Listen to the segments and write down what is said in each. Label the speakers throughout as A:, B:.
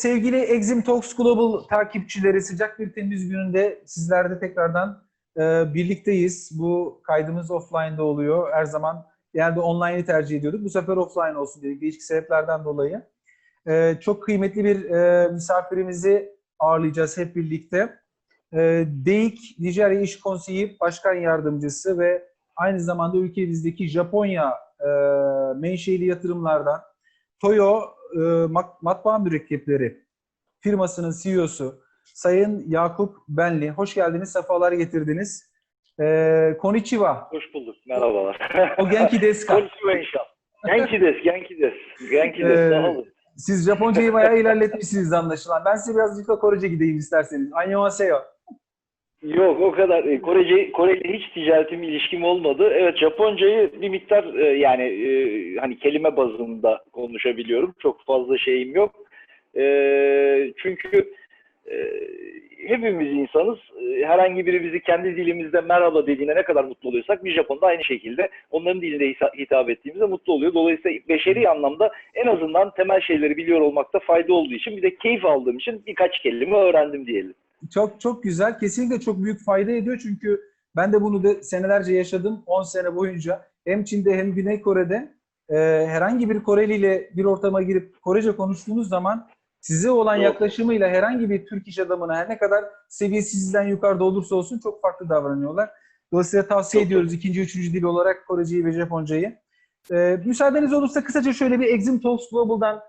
A: sevgili Exim Talks Global takipçileri, sıcak bir temiz gününde sizlerle tekrardan birlikteyiz. Bu kaydımız offline'da oluyor. Her zaman genelde online'ı tercih ediyorduk. Bu sefer offline olsun dedik değişik sebeplerden dolayı. Çok kıymetli bir misafirimizi ağırlayacağız hep birlikte. DEİK Nijerya İş Konseyi Başkan Yardımcısı ve aynı zamanda ülkemizdeki Japonya menşeli yatırımlardan Toyo Matbaa Mürekkepleri firmasının CEO'su Sayın Yakup Benli. Hoş geldiniz, sefalar getirdiniz. Konnichiwa.
B: Hoş bulduk, merhabalar.
A: O genki desu ka?
B: Konnichiwa inşallah. Genki desu, sağ olun.
A: Siz Japoncayı bayağı ilerletmişsiniz anlaşılan. Ben size birazcık da Korece gideyim isterseniz. Annyeonghaseyo.
B: Yok, o kadar. Kore'yle hiç ticaretim, ilişkim olmadı. Evet, Japoncayı bir miktar hani kelime bazında konuşabiliyorum. Çok fazla şeyim yok. Çünkü hepimiz insanız. Herhangi biri bizi kendi dilimizde merhaba dediğine ne kadar mutlu oluyorsak bir Japon da aynı şekilde onların dilinde hitap ettiğimizde mutlu oluyor. Dolayısıyla beşeri anlamda en azından temel şeyleri biliyor olmakta fayda olduğu için bir de keyif aldığım için birkaç kelime öğrendim diyelim.
A: Çok çok güzel. Kesinlikle çok büyük fayda ediyor çünkü ben de bunu da senelerce yaşadım. 10 sene boyunca hem Çin'de hem Güney Kore'de herhangi bir Koreli ile bir ortama girip Korece konuştuğunuz zaman size olan yaklaşımıyla herhangi bir Türk iş adamına her ne kadar seviyesi sizden yukarıda olursa olsun çok farklı davranıyorlar. Dolayısıyla tavsiye ediyoruz ikinci, üçüncü dil olarak Koreceyi ve Japoncayı. Müsaadeniz olursa kısaca şöyle bir Exim Talks Global'dan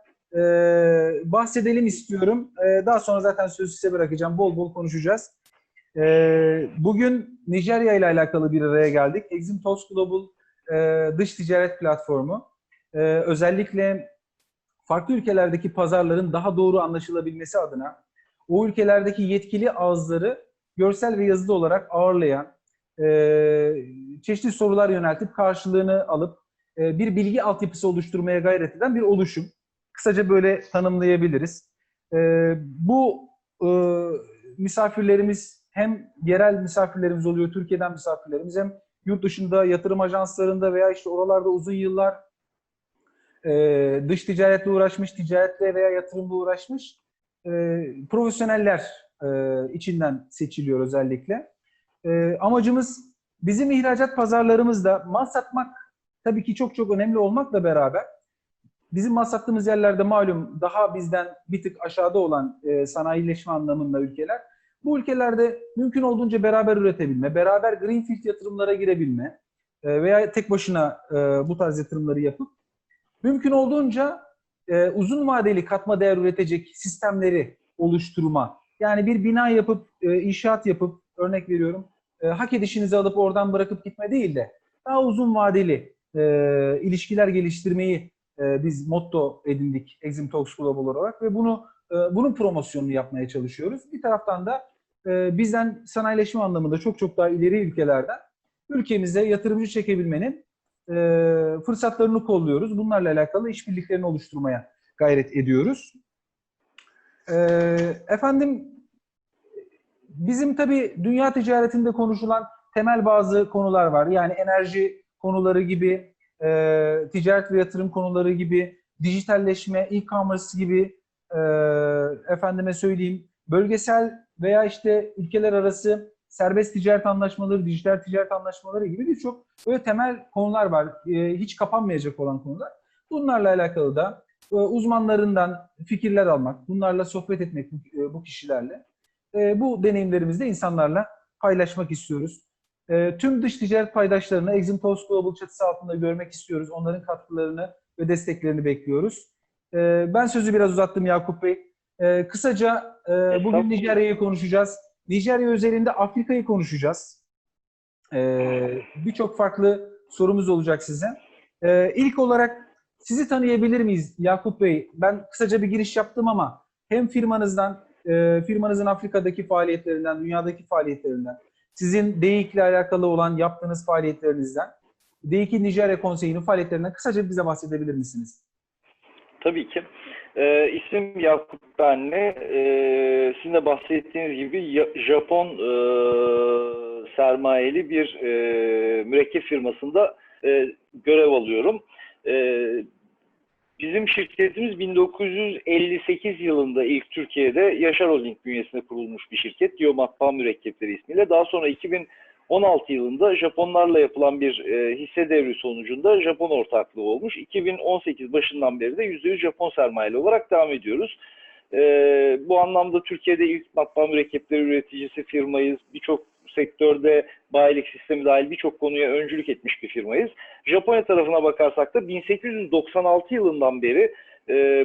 A: bahsedelim istiyorum. Daha sonra zaten sözü size bırakacağım. Bol bol konuşacağız. Bugün Nijerya ile alakalı bir araya geldik. Exim Talks Global dış ticaret platformu. Özellikle farklı ülkelerdeki pazarların daha doğru anlaşılabilmesi adına o ülkelerdeki yetkili ağızları görsel ve yazılı olarak ağırlayan, çeşitli sorular yöneltip karşılığını alıp bir bilgi altyapısı oluşturmaya gayret eden bir oluşum. Kısaca böyle tanımlayabiliriz. Bu misafirlerimiz hem yerel misafirlerimiz oluyor, Türkiye'den misafirlerimiz, hem yurt dışında yatırım ajanslarında veya işte oralarda uzun yıllar dış ticaretle uğraşmış, ticaretle veya yatırımla uğraşmış profesyoneller içinden seçiliyor özellikle. Amacımız bizim ihracat pazarlarımızda mal satmak tabii ki çok çok önemli olmakla beraber bizim mal sattığımız yerlerde malum daha bizden bir tık aşağıda olan sanayileşme anlamında ülkeler. Bu ülkelerde mümkün olduğunca beraber üretebilme, beraber greenfield yatırımlara girebilme veya tek başına bu tarz yatırımları yapıp mümkün olduğunca uzun vadeli katma değer üretecek sistemleri oluşturma. Yani bir bina yapıp, inşaat yapıp, örnek veriyorum, hak edişinizi alıp oradan bırakıp gitme değil de daha uzun vadeli ilişkiler geliştirmeyi biz motto edindik Exim Talks Global olarak ve bunun promosyonunu yapmaya çalışıyoruz. Bir taraftan da bizden sanayileşme anlamında çok çok daha ileri ülkelerden ülkemize yatırımcı çekebilmenin fırsatlarını kolluyoruz. Bunlarla alakalı işbirliklerini oluşturmaya gayret ediyoruz. Efendim, bizim tabii dünya ticaretinde konuşulan temel bazı konular var. Yani enerji konuları gibi, ticaret ve yatırım konuları gibi, dijitalleşme, e-commerce gibi, efendime söyleyeyim, bölgesel veya işte ülkeler arası serbest ticaret anlaşmaları, dijital ticaret anlaşmaları gibi birçok böyle temel konular var. Hiç kapanmayacak olan konular. Bunlarla alakalı da uzmanlarından fikirler almak, bunlarla sohbet etmek bu kişilerle. Bu deneyimlerimizi de insanlarla paylaşmak istiyoruz. Tüm dış ticaret paydaşlarını Exim Talks Global çatısı altında görmek istiyoruz. Onların katkılarını ve desteklerini bekliyoruz. Ben sözü biraz uzattım Yakup Bey. Kısaca bugün Nijerya'yı konuşacağız. Nijerya özelinde Afrika'yı konuşacağız. Birçok farklı sorumuz olacak size. İlk olarak sizi tanıyabilir miyiz Yakup Bey? Ben kısaca bir giriş yaptım ama hem firmanızın Afrika'daki faaliyetlerinden, dünyadaki faaliyetlerinden, sizin DEİK ile alakalı olan yaptığınız faaliyetlerinizden, DEİK'in Nijerya Konseyi'nin faaliyetlerinden kısaca bize bahsedebilir misiniz?
B: Tabii ki. İsmim Yakup Benli. Sizin de bahsettiğiniz gibi Japon sermayeli bir mürekkep firmasında görev alıyorum. Bizim şirketimiz 1958 yılında ilk Türkiye'de Yaşar Holding bünyesinde kurulmuş bir şirket. Diyo Matbaa Mürekkepleri ismiyle. Daha sonra 2016 yılında Japonlarla yapılan bir hisse devri sonucunda Japon ortaklığı olmuş. 2018 başından beri de %100 Japon sermayeli olarak devam ediyoruz. Bu anlamda Türkiye'de ilk matbaa mürekkepleri üreticisi firmayız. Birçok sektörde bayilik sistemi dahil birçok konuya öncülük etmiş bir firmayız. Japonya tarafına bakarsak da 1896 yılından beri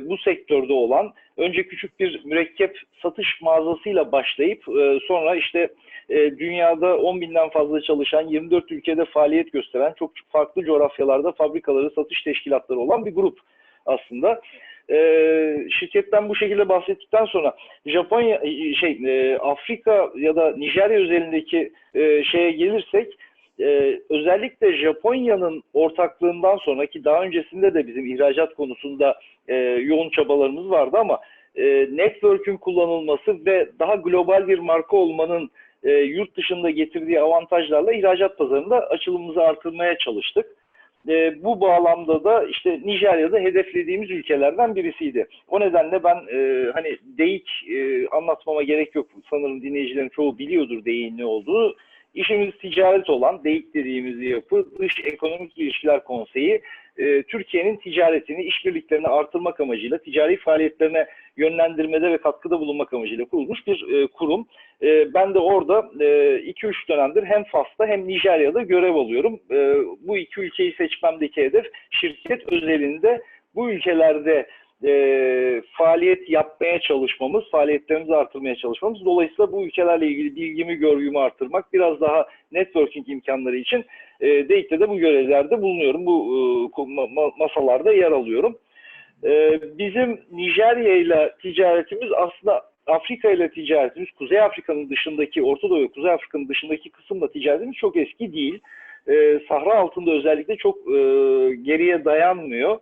B: bu sektörde olan, önce küçük bir mürekkep satış mağazasıyla başlayıp sonra işte dünyada 10 binden fazla çalışan, 24 ülkede faaliyet gösteren, çok farklı coğrafyalarda fabrikaları, satış teşkilatları olan bir grup aslında. Şirketten bu şekilde bahsettikten sonra Japonya, Afrika ya da Nijerya özelindeki şeye gelirsek, özellikle Japonya'nın ortaklığından sonraki, daha öncesinde de bizim ihracat konusunda yoğun çabalarımız vardı ama network'ün kullanılması ve daha global bir marka olmanın yurt dışında getirdiği avantajlarla ihracat pazarında açılımımızı artırmaya çalıştık. Bu bağlamda da işte Nijerya'da hedeflediğimiz ülkelerden birisiydi. O nedenle ben hani DEİK anlatmama gerek yok. Sanırım dinleyicilerin çoğu biliyordur DEİK'in ne olduğunu. İşimiz ticaret olan DEİK dediğimiz yapı, Dış Ekonomik İlişkiler Konseyi, Türkiye'nin ticaretini, işbirliklerini artırmak amacıyla, ticari faaliyetlerine yönlendirmede ve katkıda bulunmak amacıyla kurulmuş bir kurum. Ben de orada 2-3 dönemdir hem Fas'ta hem Nijerya'da görev alıyorum. Bu iki ülkeyi seçmemdeki hedef, şirket özelinde bu ülkelerde faaliyet yapmaya çalışmamız, faaliyetlerimizi artırmaya çalışmamız. Dolayısıyla bu ülkelerle ilgili bilgimi, görgümü artırmak, biraz daha networking imkanları için DEİK'te de bu görevlerde bulunuyorum. Bu masalarda yer alıyorum. Bizim Nijerya ile ticaretimiz aslında Afrika ile ticaretimiz, Kuzey Afrika'nın dışındaki, Orta Doğu ve Kuzey Afrika'nın dışındaki kısımla ticaretimiz çok eski değil. Sahra altında özellikle çok geriye dayanmıyor.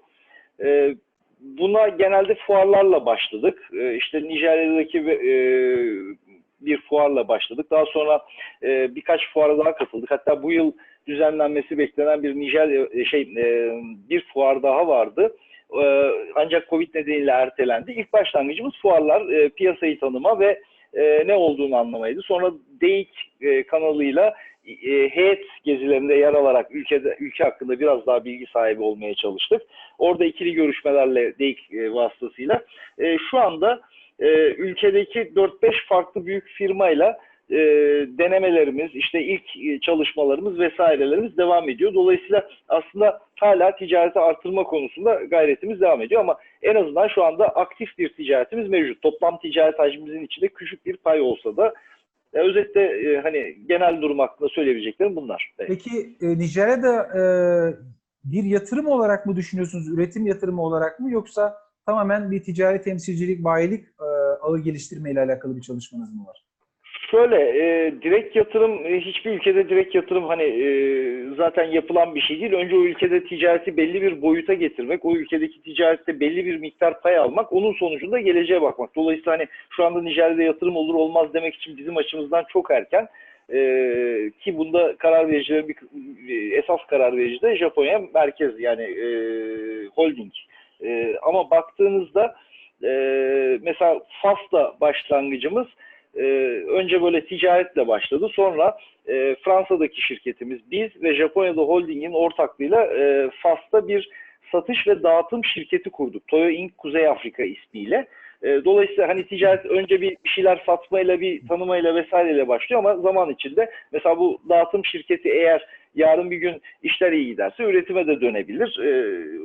B: Buna genelde fuarlarla başladık. İşte Nijerya'daki bir fuarla başladık. Daha sonra birkaç fuara daha katıldık. Hatta bu yıl düzenlenmesi beklenen bir bir fuar daha vardı. Ancak Covid nedeniyle ertelendi. İlk başlangıcımız fuarlar, piyasayı tanıma ve ne olduğunu anlamaydı. Sonra DEİK kanalıyla heyet gezilerinde yer alarak ülke hakkında biraz daha bilgi sahibi olmaya çalıştık. Orada ikili görüşmelerle DEİK vasıtasıyla şu anda ülkedeki 4-5 farklı büyük firmayla denemelerimiz, işte ilk çalışmalarımız vesairelerimiz devam ediyor. Dolayısıyla aslında hala ticareti artırma konusunda gayretimiz devam ediyor ama en azından şu anda aktif bir ticaretimiz mevcut. Toplam ticaret hacmimizin içinde küçük bir pay olsa da özetle hani genel durum hakkında söyleyebileceklerim bunlar. Evet.
A: Peki Nijerya'da bir yatırım olarak mı düşünüyorsunuz, üretim yatırımı olarak mı, yoksa tamamen bir ticari temsilcilik, bayilik ağı geliştirme ile alakalı bir çalışmanız mı var?
B: Şöyle, direkt yatırım, hiçbir ülkede direkt yatırım hani zaten yapılan bir şey değil. Önce o ülkede ticareti belli bir boyuta getirmek, o ülkedeki ticarette belli bir miktar pay almak, onun sonucunda geleceğe bakmak. Dolayısıyla hani şu anda Nijerya'da yatırım olur olmaz demek için bizim açımızdan çok erken. Ki bunda karar vericilerin esas karar verici de Japonya merkez, yani holding. Ama baktığınızda mesela Fas'ta başlangıcımız önce böyle ticaretle başladı. Sonra Fransa'daki şirketimiz biz ve Japonya'da holdingin ortaklığıyla Fas'ta bir satış ve dağıtım şirketi kurduk. Toyo Inc. Kuzey Afrika ismiyle. Dolayısıyla hani ticaret önce bir şeyler satmayla, bir tanımayla vesaireyle başlıyor ama zaman içinde mesela bu dağıtım şirketi eğer yarın bir gün işler iyi giderse üretime de dönebilir.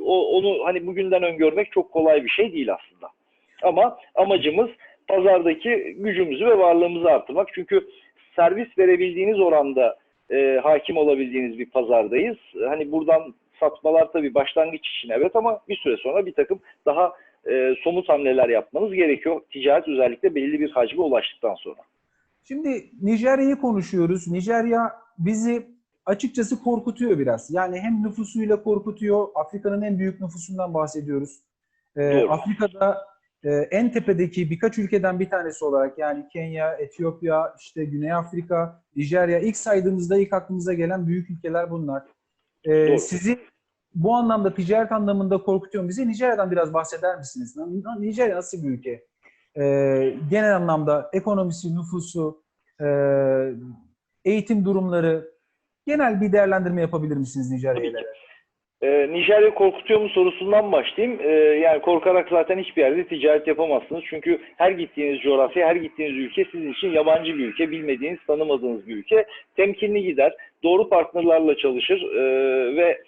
B: Onu hani bugünden öngörmek çok kolay bir şey değil aslında. Ama amacımız pazardaki gücümüzü ve varlığımızı artırmak. Çünkü servis verebildiğiniz oranda hakim olabildiğiniz bir pazardayız. Hani buradan satmalar tabii başlangıç için evet, ama bir süre sonra bir takım daha somut hamleler yapmanız gerekiyor. Ticaret özellikle belli bir hacme ulaştıktan sonra.
A: Şimdi Nijerya'yı konuşuyoruz. Nijerya bizi açıkçası korkutuyor biraz. Yani hem nüfusuyla korkutuyor. Afrika'nın en büyük nüfusundan bahsediyoruz. Afrika'da en tepedeki birkaç ülkeden bir tanesi olarak, yani Kenya, Etiyopya, işte Güney Afrika, Nijerya, ilk saydığımızda ilk aklımıza gelen büyük ülkeler bunlar. Sizi bu anlamda ticaret anlamında korkutuyor bizi. Nijerya'dan biraz bahseder misiniz? Nijerya nasıl bir ülke? Genel anlamda ekonomisi, nüfusu, eğitim durumları, genel bir değerlendirme yapabilir misiniz Nijerya
B: Tabii
A: ile?
B: ki. Nijerya korkutuyor mu sorusundan başlayayım. Yani korkarak zaten hiçbir yerde ticaret yapamazsınız. Çünkü her gittiğiniz coğrafya, her gittiğiniz ülke sizin için yabancı bir ülke, bilmediğiniz, tanımadığınız bir ülke. Temkinli gider, doğru partnerlerle çalışır ve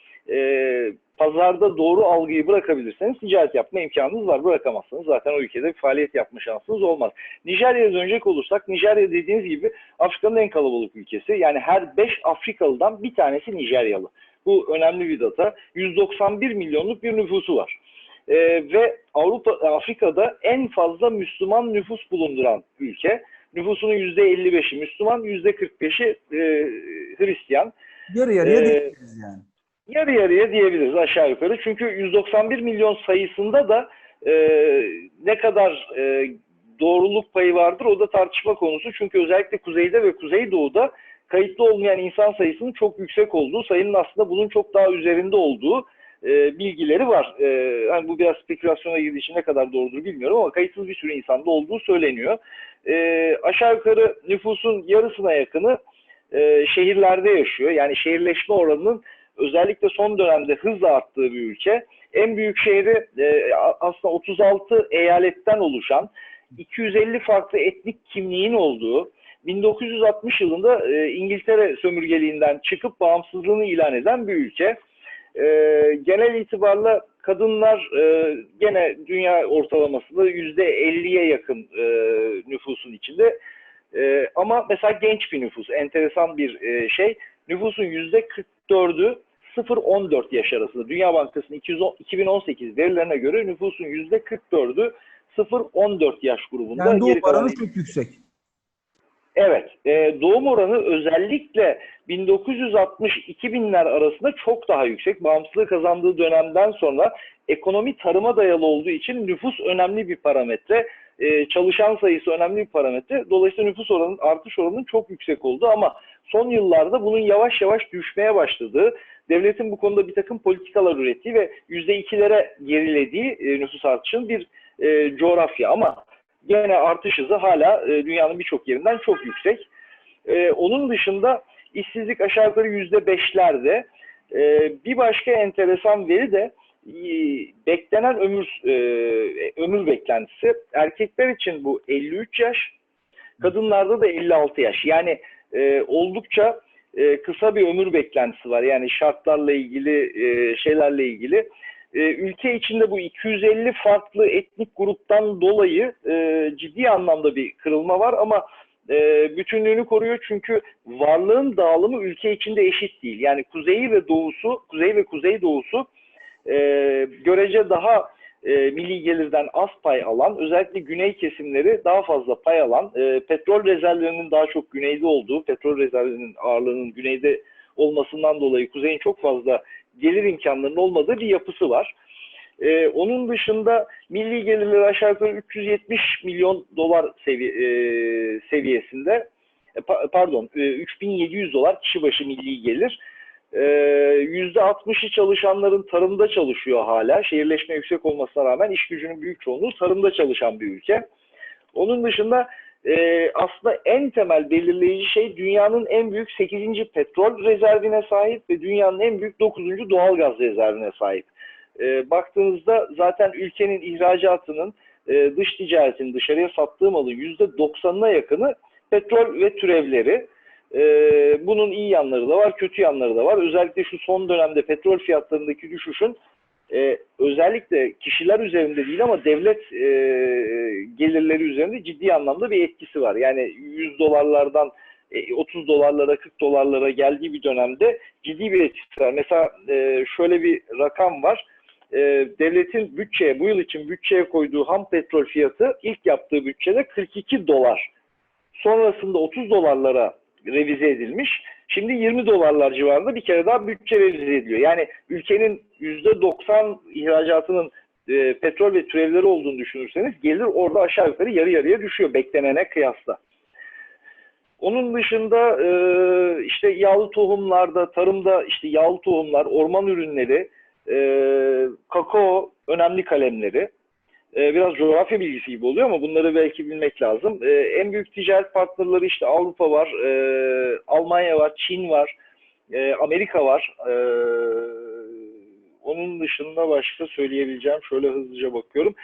B: pazarda doğru algıyı bırakabilirseniz ticaret yapma imkanınız var. Bırakamazsanız zaten o ülkede bir faaliyet yapma şansınız olmaz. Nijerya'ya dönecek olursak, Nijerya dediğiniz gibi Afrika'nın en kalabalık ülkesi. Yani her 5 Afrikalı'dan bir tanesi Nijeryalı. Bu önemli bir data. 191 milyonluk bir nüfusu var. Ve Afrika'da en fazla Müslüman nüfus bulunduran ülke. Nüfusunun %55'i Müslüman, %45'i Hristiyan.
A: Yarı yarıya diyebiliriz yani.
B: Yarı yarıya diyebiliriz aşağı yukarı. Çünkü 191 milyon sayısında da ne kadar doğruluk payı vardır o da tartışma konusu. Çünkü özellikle kuzeyde ve kuzeydoğuda kayıtlı olmayan insan sayısının çok yüksek olduğu, sayının aslında bunun çok daha üzerinde olduğu bilgileri var. Yani bu biraz spekülasyona girdiği için ne kadar doğrudur bilmiyorum ama kayıtsız bir sürü insanda olduğu söyleniyor. Aşağı yukarı nüfusun yarısına yakını şehirlerde yaşıyor. Yani şehirleşme oranının özellikle son dönemde hızla arttığı bir ülke. En büyük şehri aslında 36 eyaletten oluşan 250 farklı etnik kimliğin olduğu 1960 yılında İngiltere sömürgeliğinden çıkıp bağımsızlığını ilan eden bir ülke. Genel itibarla kadınlar gene dünya ortalamasında %50'ye yakın nüfusun içinde. Ama mesela genç bir nüfus, enteresan bir şey. Nüfusun %44'ü 0-14 yaş arasında. Dünya Bankası'nın 2018 verilerine göre nüfusun %44'ü 0-14 yaş grubunda.
A: Yani doğum
B: Geri kalan
A: oranı çok yüksek.
B: Evet, doğum oranı özellikle 1960-2000'ler arasında çok daha yüksek. Bağımsızlığı kazandığı dönemden sonra ekonomi tarıma dayalı olduğu için nüfus önemli bir parametre. Çalışan sayısı önemli bir parametre. Dolayısıyla nüfus oranının, artış oranının çok yüksek olduğu ama son yıllarda bunun yavaş yavaş düşmeye başladığı, devletin bu konuda bir takım politikalar ürettiği ve %2'lere gerilediği nüfus artışının bir coğrafya. Ama gene artış hızı hala dünyanın birçok yerinden çok yüksek. Onun dışında işsizlik aşağı yukarı %5'lerde. Bir başka enteresan veri de beklenen ömür beklentisi. Erkekler için bu 53 yaş, kadınlarda da 56 yaş. Yani oldukça kısa bir ömür beklentisi var. Yani şartlarla ilgili, şeylerle ilgili. Ülke içinde bu 250 farklı etnik gruptan dolayı ciddi anlamda bir kırılma var ama bütünlüğünü koruyor çünkü varlığın dağılımı ülke içinde eşit değil. Yani kuzeyi ve doğusu, kuzey ve kuzeydoğusu görece daha milli gelirden az pay alan, özellikle güney kesimleri daha fazla pay alan, petrol rezervlerinin daha çok güneyde olduğu, petrol rezervlerinin ağırlığının güneyde olmasından dolayı kuzeyin çok fazla gelir imkanlarının olmadığı bir yapısı var. Onun dışında milli gelirleri aşağı yukarı 370 milyon dolar seviyesinde, pardon 3700 dolar kişi başı milli gelir. %60'ı çalışanların tarımda çalışıyor hala. Şehirleşme yüksek olmasına rağmen iş gücünün büyük çoğunluğu tarımda çalışan bir ülke. Onun dışında aslında en temel belirleyici şey dünyanın en büyük 8. petrol rezervine sahip ve dünyanın en büyük 9. doğalgaz rezervine sahip. Baktığınızda zaten ülkenin ihracatının, dış ticaretinin, dışarıya sattığı malın %90'ına yakını petrol ve türevleri. Bunun iyi yanları da var, kötü yanları da var. Özellikle şu son dönemde petrol fiyatlarındaki düşüşün özellikle kişiler üzerinde değil ama devlet gelirleri üzerinde ciddi anlamda bir etkisi var. Yani 100 dolarlardan 30 dolarlara 40 dolarlara geldiği bir dönemde ciddi bir etkisi var. Mesela şöyle bir rakam var. Devletin bütçeye, bu yıl için bütçeye koyduğu ham petrol fiyatı ilk yaptığı bütçede 42 dolar. Sonrasında 30 dolarlara revize edilmiş. Şimdi 20 dolarlar civarında bir kere daha bütçe revize ediliyor. Yani ülkenin %90 ihracatının petrol ve türevleri olduğunu düşünürseniz gelir orada aşağı yukarı yarı yarıya düşüyor beklenene kıyasla. Onun dışında işte yağlı tohumlarda, tarımda işte yağlı tohumlar, orman ürünleri kakao, önemli kalemleri. Biraz coğrafya bilgisi gibi oluyor ama bunları belki bilmek lazım. En büyük ticaret partnerleri işte Avrupa var, Almanya var, Çin var, Amerika var. Onun dışında başka söyleyebileceğim, şöyle hızlıca bakıyorum.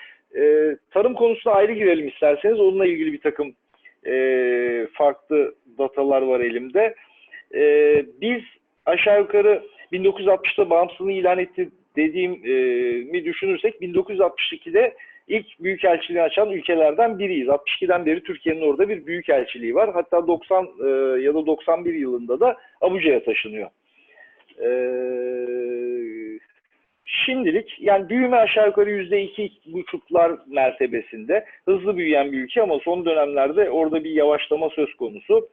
B: Tarım konusuna ayrı girelim isterseniz. Onunla ilgili bir takım farklı datalar var elimde. Biz aşağı yukarı 1960'ta bağımsızlığını ilan etti dediğimi düşünürsek 1962'de ilk büyükelçiliği açan ülkelerden biriyiz. 62'den beri Türkiye'nin orada bir büyükelçiliği var. Hatta 90 ya da 91 yılında da Abuca'ya taşınıyor. Şimdilik yani büyüme aşağı yukarı %2,5'lar mertebesinde. Hızlı büyüyen bir ülke ama son dönemlerde orada bir yavaşlama söz konusu.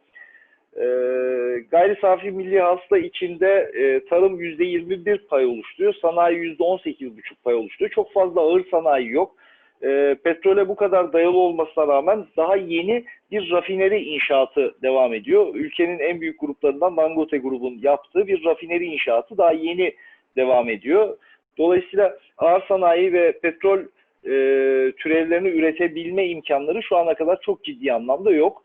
B: Gayri safi milli hasıla içinde tarım %21 pay oluşturuyor. Sanayi %18,5 pay oluşturuyor. Çok fazla ağır sanayi yok. Petrole bu kadar dayalı olmasına rağmen daha yeni bir rafineri inşaatı devam ediyor. Ülkenin en büyük gruplarından Dangote grubun yaptığı bir rafineri inşaatı daha yeni devam ediyor. Dolayısıyla ağır sanayi ve petrol türevlerini üretebilme imkanları şu ana kadar çok ciddi anlamda yok.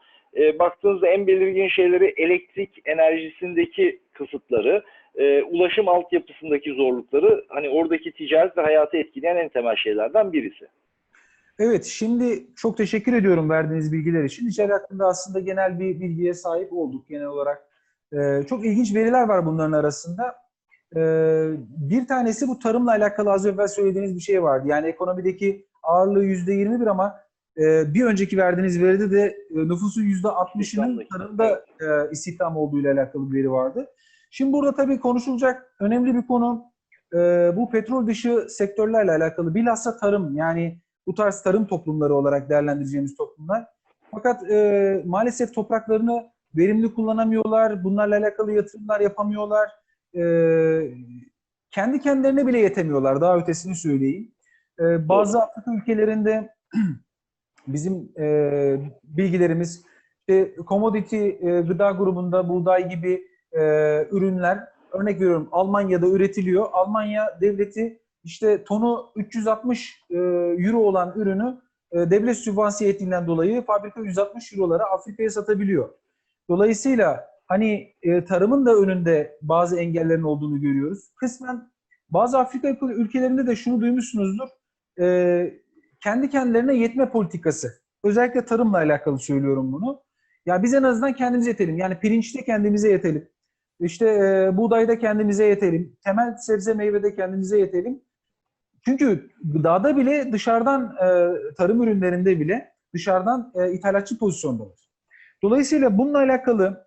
B: Baktığınızda en belirgin şeyleri elektrik enerjisindeki kısıtları, ulaşım altyapısındaki zorlukları, hani oradaki ticaret ve hayatı etkileyen en temel şeylerden birisi.
A: Evet, şimdi çok teşekkür ediyorum verdiğiniz bilgiler için. Nicel hakkında aslında genel bir bilgiye sahip olduk genel olarak. Çok ilginç veriler var bunların arasında. Bir tanesi bu tarımla alakalı az evvel söylediğiniz bir şey vardı. Yani ekonomideki ağırlığı %21 ama bir önceki verdiğiniz veride de nüfusun %60'ının tarımda istihdam olduğuyla alakalı bir veri vardı. Şimdi burada tabii konuşulacak önemli bir konu bu petrol dışı sektörlerle alakalı. Bilhassa tarım, yani bu tarz tarım toplumları olarak değerlendireceğimiz toplumlar. Fakat maalesef topraklarını verimli kullanamıyorlar, bunlarla alakalı yatırımlar yapamıyorlar. Kendi kendilerine bile yetemiyorlar, daha ötesini söyleyeyim. Bazı Afrika ülkelerinde bizim bilgilerimiz işte commodity gıda grubunda buğday gibi ürünler, örnek veriyorum, Almanya'da üretiliyor. Almanya devleti işte tonu 360 euro olan ürünü devlet sübvanse ettiğinden dolayı fabrika 160 eurolara Afrika'ya satabiliyor. Dolayısıyla hani tarımın da önünde bazı engellerin olduğunu görüyoruz. Kısmen bazı Afrika ülkelerinde de şunu duymuşsunuzdur. Kendi kendilerine yetme politikası. Özellikle tarımla alakalı söylüyorum bunu. Ya biz en azından kendimize yetelim. Yani pirinçte kendimize yetelim. İşte buğdayda kendimize yetelim. Temel sebze meyvede kendimize yetelim. Çünkü gıdada bile dışarıdan tarım ürünlerinde bile dışarıdan ithalatçı pozisyondalar. Dolayısıyla bununla alakalı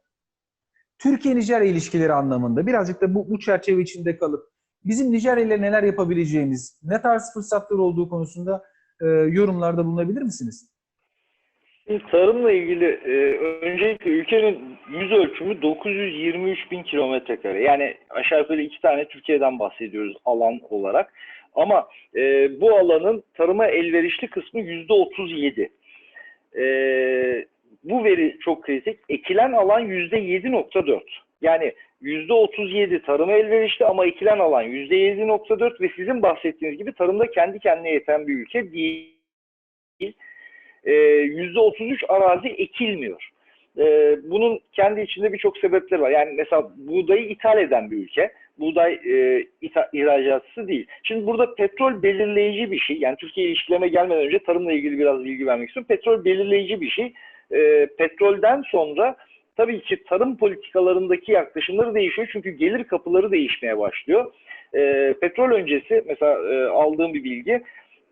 A: Türkiye-Nijerya ilişkileri anlamında birazcık da bu çerçeve içinde kalıp bizim Nijerya ile neler yapabileceğimiz, ne tarz fırsatlar olduğu konusunda yorumlarda bulunabilir misiniz?
B: Tarımla ilgili öncelikle ülkenin yüz ölçümü 923 bin kilometre kare. Yani aşağı yukarı 2 tane Türkiye'den bahsediyoruz alan olarak. Ama bu alanın tarıma elverişli kısmı %37. Bu veri çok kritik. Ekilen alan %7,4. Yani %37 tarıma elverişli ama ekilen alan %7,4 ve sizin bahsettiğiniz gibi tarımda kendi kendine yeten bir ülke değil. %33 arazi ekilmiyor. Bunun kendi içinde birçok sebepleri var. Yani mesela buğdayı ithal eden bir ülke. Buğday ihracatçısı değil. Şimdi burada petrol belirleyici bir şey. Yani Türkiye ilişkilerine gelmeden önce tarımla ilgili biraz bilgi vermek istiyorum. Petrol belirleyici bir şey. Petrolden sonra tabii ki tarım politikalarındaki yaklaşımları değişiyor. Çünkü gelir kapıları değişmeye başlıyor. Petrol öncesi mesela aldığım bir bilgi.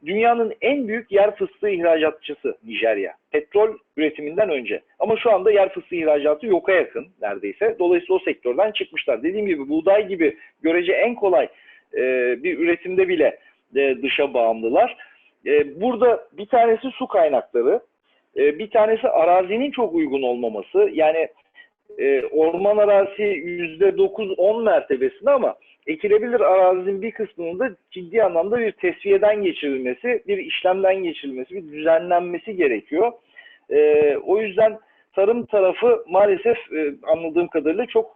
B: Dünyanın en büyük yer fıstığı ihracatçısı Nijerya. Petrol üretiminden önce. Ama şu anda yer fıstığı ihracatı yoka yakın neredeyse. Dolayısıyla o sektörden çıkmışlar. Dediğim gibi buğday gibi görece en kolay bir üretimde bile dışa bağımlılar. Burada bir tanesi su kaynakları, bir tanesi arazinin çok uygun olmaması. Yani orman arazisi %9-10 mertebesinde ama ekilebilir arazinin bir kısmının da ciddi anlamda bir tesviyeden geçirilmesi, bir işlemden geçirilmesi, bir düzenlenmesi gerekiyor. O yüzden tarım tarafı maalesef anladığım kadarıyla çok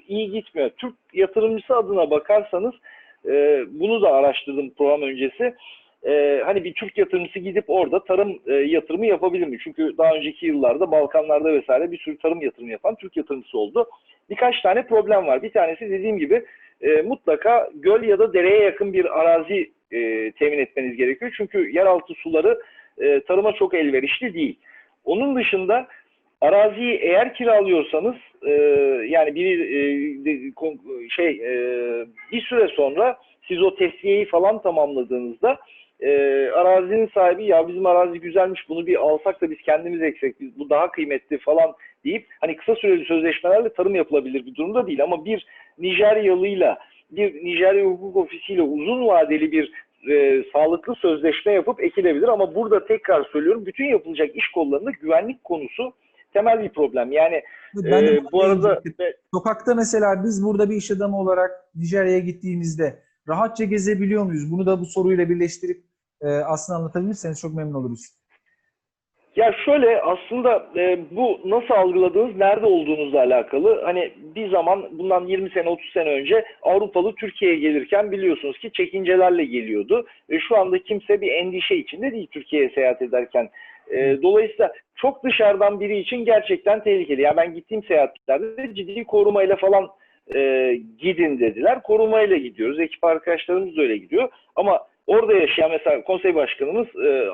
B: iyi gitmiyor. Türk yatırımcısı adına bakarsanız Bunu da araştırdım program öncesi. Hani bir Türk yatırımcısı gidip orada tarım yatırımı yapabilir mi? Çünkü daha önceki yıllarda Balkanlarda vesaire bir sürü tarım yatırımı yapan Türk yatırımcısı oldu. Birkaç tane problem var. Bir tanesi dediğim gibi mutlaka göl ya da dereye yakın bir arazi temin etmeniz gerekiyor. Çünkü yeraltı suları tarıma çok elverişli değil. Onun dışında araziyi eğer kiralıyorsanız yani bir süre sonra siz o tesviyeyi falan tamamladığınızda arazinin sahibi ya bizim arazi güzelmiş bunu bir alsak da biz kendimiz eksek bu daha kıymetli falan deyip hani kısa süreli sözleşmelerle tarım yapılabilir bir durumda değil ama bir Nijeryalıyla bir Nijerya hukuk ofisiyle uzun vadeli bir sağlıklı sözleşme yapıp ekilebilir ama burada tekrar söylüyorum bütün yapılacak iş kollarında güvenlik konusu temel bir problem. Yani
A: Ben de
B: bu arada
A: sokakta mesela biz burada bir iş adamı olarak Nijerya'ya gittiğimizde rahatça gezebiliyor muyuz? Bunu da bu soruyla birleştirip aslında anlatabilirseniz çok memnun oluruz.
B: ya şöyle aslında bu nasıl algıladığınız, nerede olduğunuzla alakalı. Hani bir zaman bundan 20 sene 30 sene önce Avrupalı Türkiye'ye gelirken biliyorsunuz ki çekincelerle geliyordu. Şu anda kimse bir endişe içinde değil Türkiye'ye seyahat ederken. Dolayısıyla çok dışarıdan biri için gerçekten tehlikeli. Yani ben gittiğim seyahatlerde ciddi korumayla falan gidin dediler. Korumayla gidiyoruz. Ekip arkadaşlarımız da öyle gidiyor. Ama orada yaşayan mesela konsey başkanımız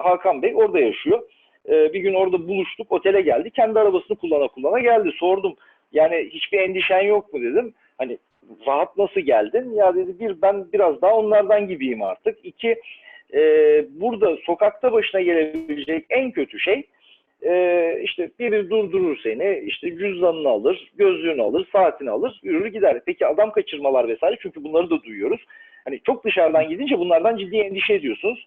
B: Hakan Bey orada yaşıyor. Bir gün orada buluştuk, otele geldi. Kendi arabasını kullana geldi. Sordum, yani hiçbir endişen yok mu dedim. Hani rahat nasıl geldin? Ya dedi ben biraz daha onlardan gibiyim artık. İki, burada sokakta başına gelebilecek en kötü şey işte biri durdurur seni, işte cüzdanını alır, gözlüğünü alır, saatini alır, yürür gider. Peki adam kaçırmalar vesaire çünkü bunları da duyuyoruz. Hani çok dışarıdan gidince bunlardan ciddi endişe ediyorsunuz.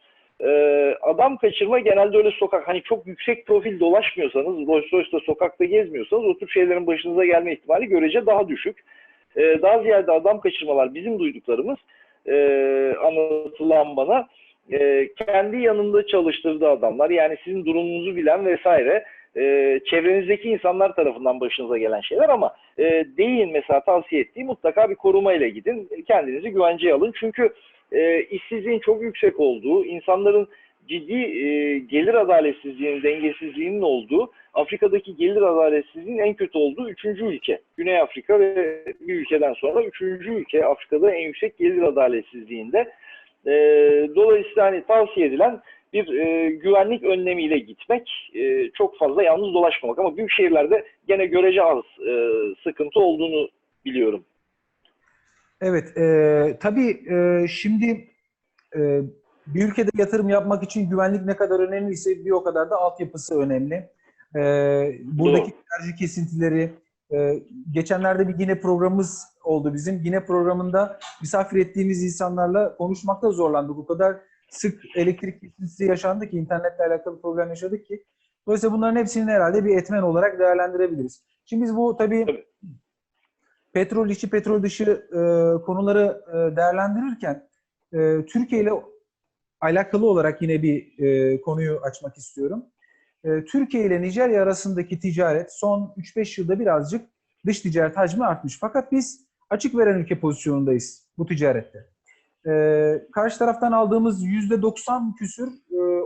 B: Adam kaçırma genelde öyle sokak hani çok yüksek profil dolaşmıyorsanız Rolls Royce'da sokakta gezmiyorsanız o tür şeylerin başınıza gelme ihtimali görece daha düşük. Daha ziyade adam kaçırmalar bizim duyduklarımız anlatılan bana kendi yanında çalıştırdığı adamlar yani sizin durumunuzu bilen vesaire çevrenizdeki insanlar tarafından başınıza gelen şeyler ama değil mesela tavsiye ettiğim mutlaka bir korumayla gidin kendinizi güvenceye alın çünkü işsizliğin çok yüksek olduğu, insanların ciddi gelir adaletsizliğinin, dengesizliğinin olduğu, Afrika'daki gelir adaletsizliğinin en kötü olduğu 3. ülke. Güney Afrika ve bir ülkeden sonra 3. ülke Afrika'da en yüksek gelir adaletsizliğinde. Dolayısıyla hani tavsiye edilen bir güvenlik önlemiyle gitmek, çok fazla yalnız dolaşmamak ama büyük şehirlerde gene görece az sıkıntı olduğunu biliyorum.
A: Evet, tabii şimdi bir ülkede yatırım yapmak için güvenlik ne kadar önemliyse bir o kadar da altyapısı önemli. Buradaki enerji kesintileri, geçenlerde bir Gine programımız oldu bizim. Gine programında misafir ettiğimiz insanlarla konuşmakta zorlandık. O kadar sık elektrik kesintisi yaşandı ki, internetle alakalı problem yaşadık ki. Dolayısıyla bunların hepsini herhalde bir etmen olarak değerlendirebiliriz. Şimdi biz bu tabii petrol içi, petrol dışı konuları değerlendirirken Türkiye ile alakalı olarak yine bir konuyu açmak istiyorum. Türkiye ile Nijerya arasındaki ticaret son 3-5 yılda birazcık dış ticaret hacmi artmış. Fakat biz açık veren ülke pozisyonundayız bu ticarette. Karşı taraftan aldığımız %90 küsür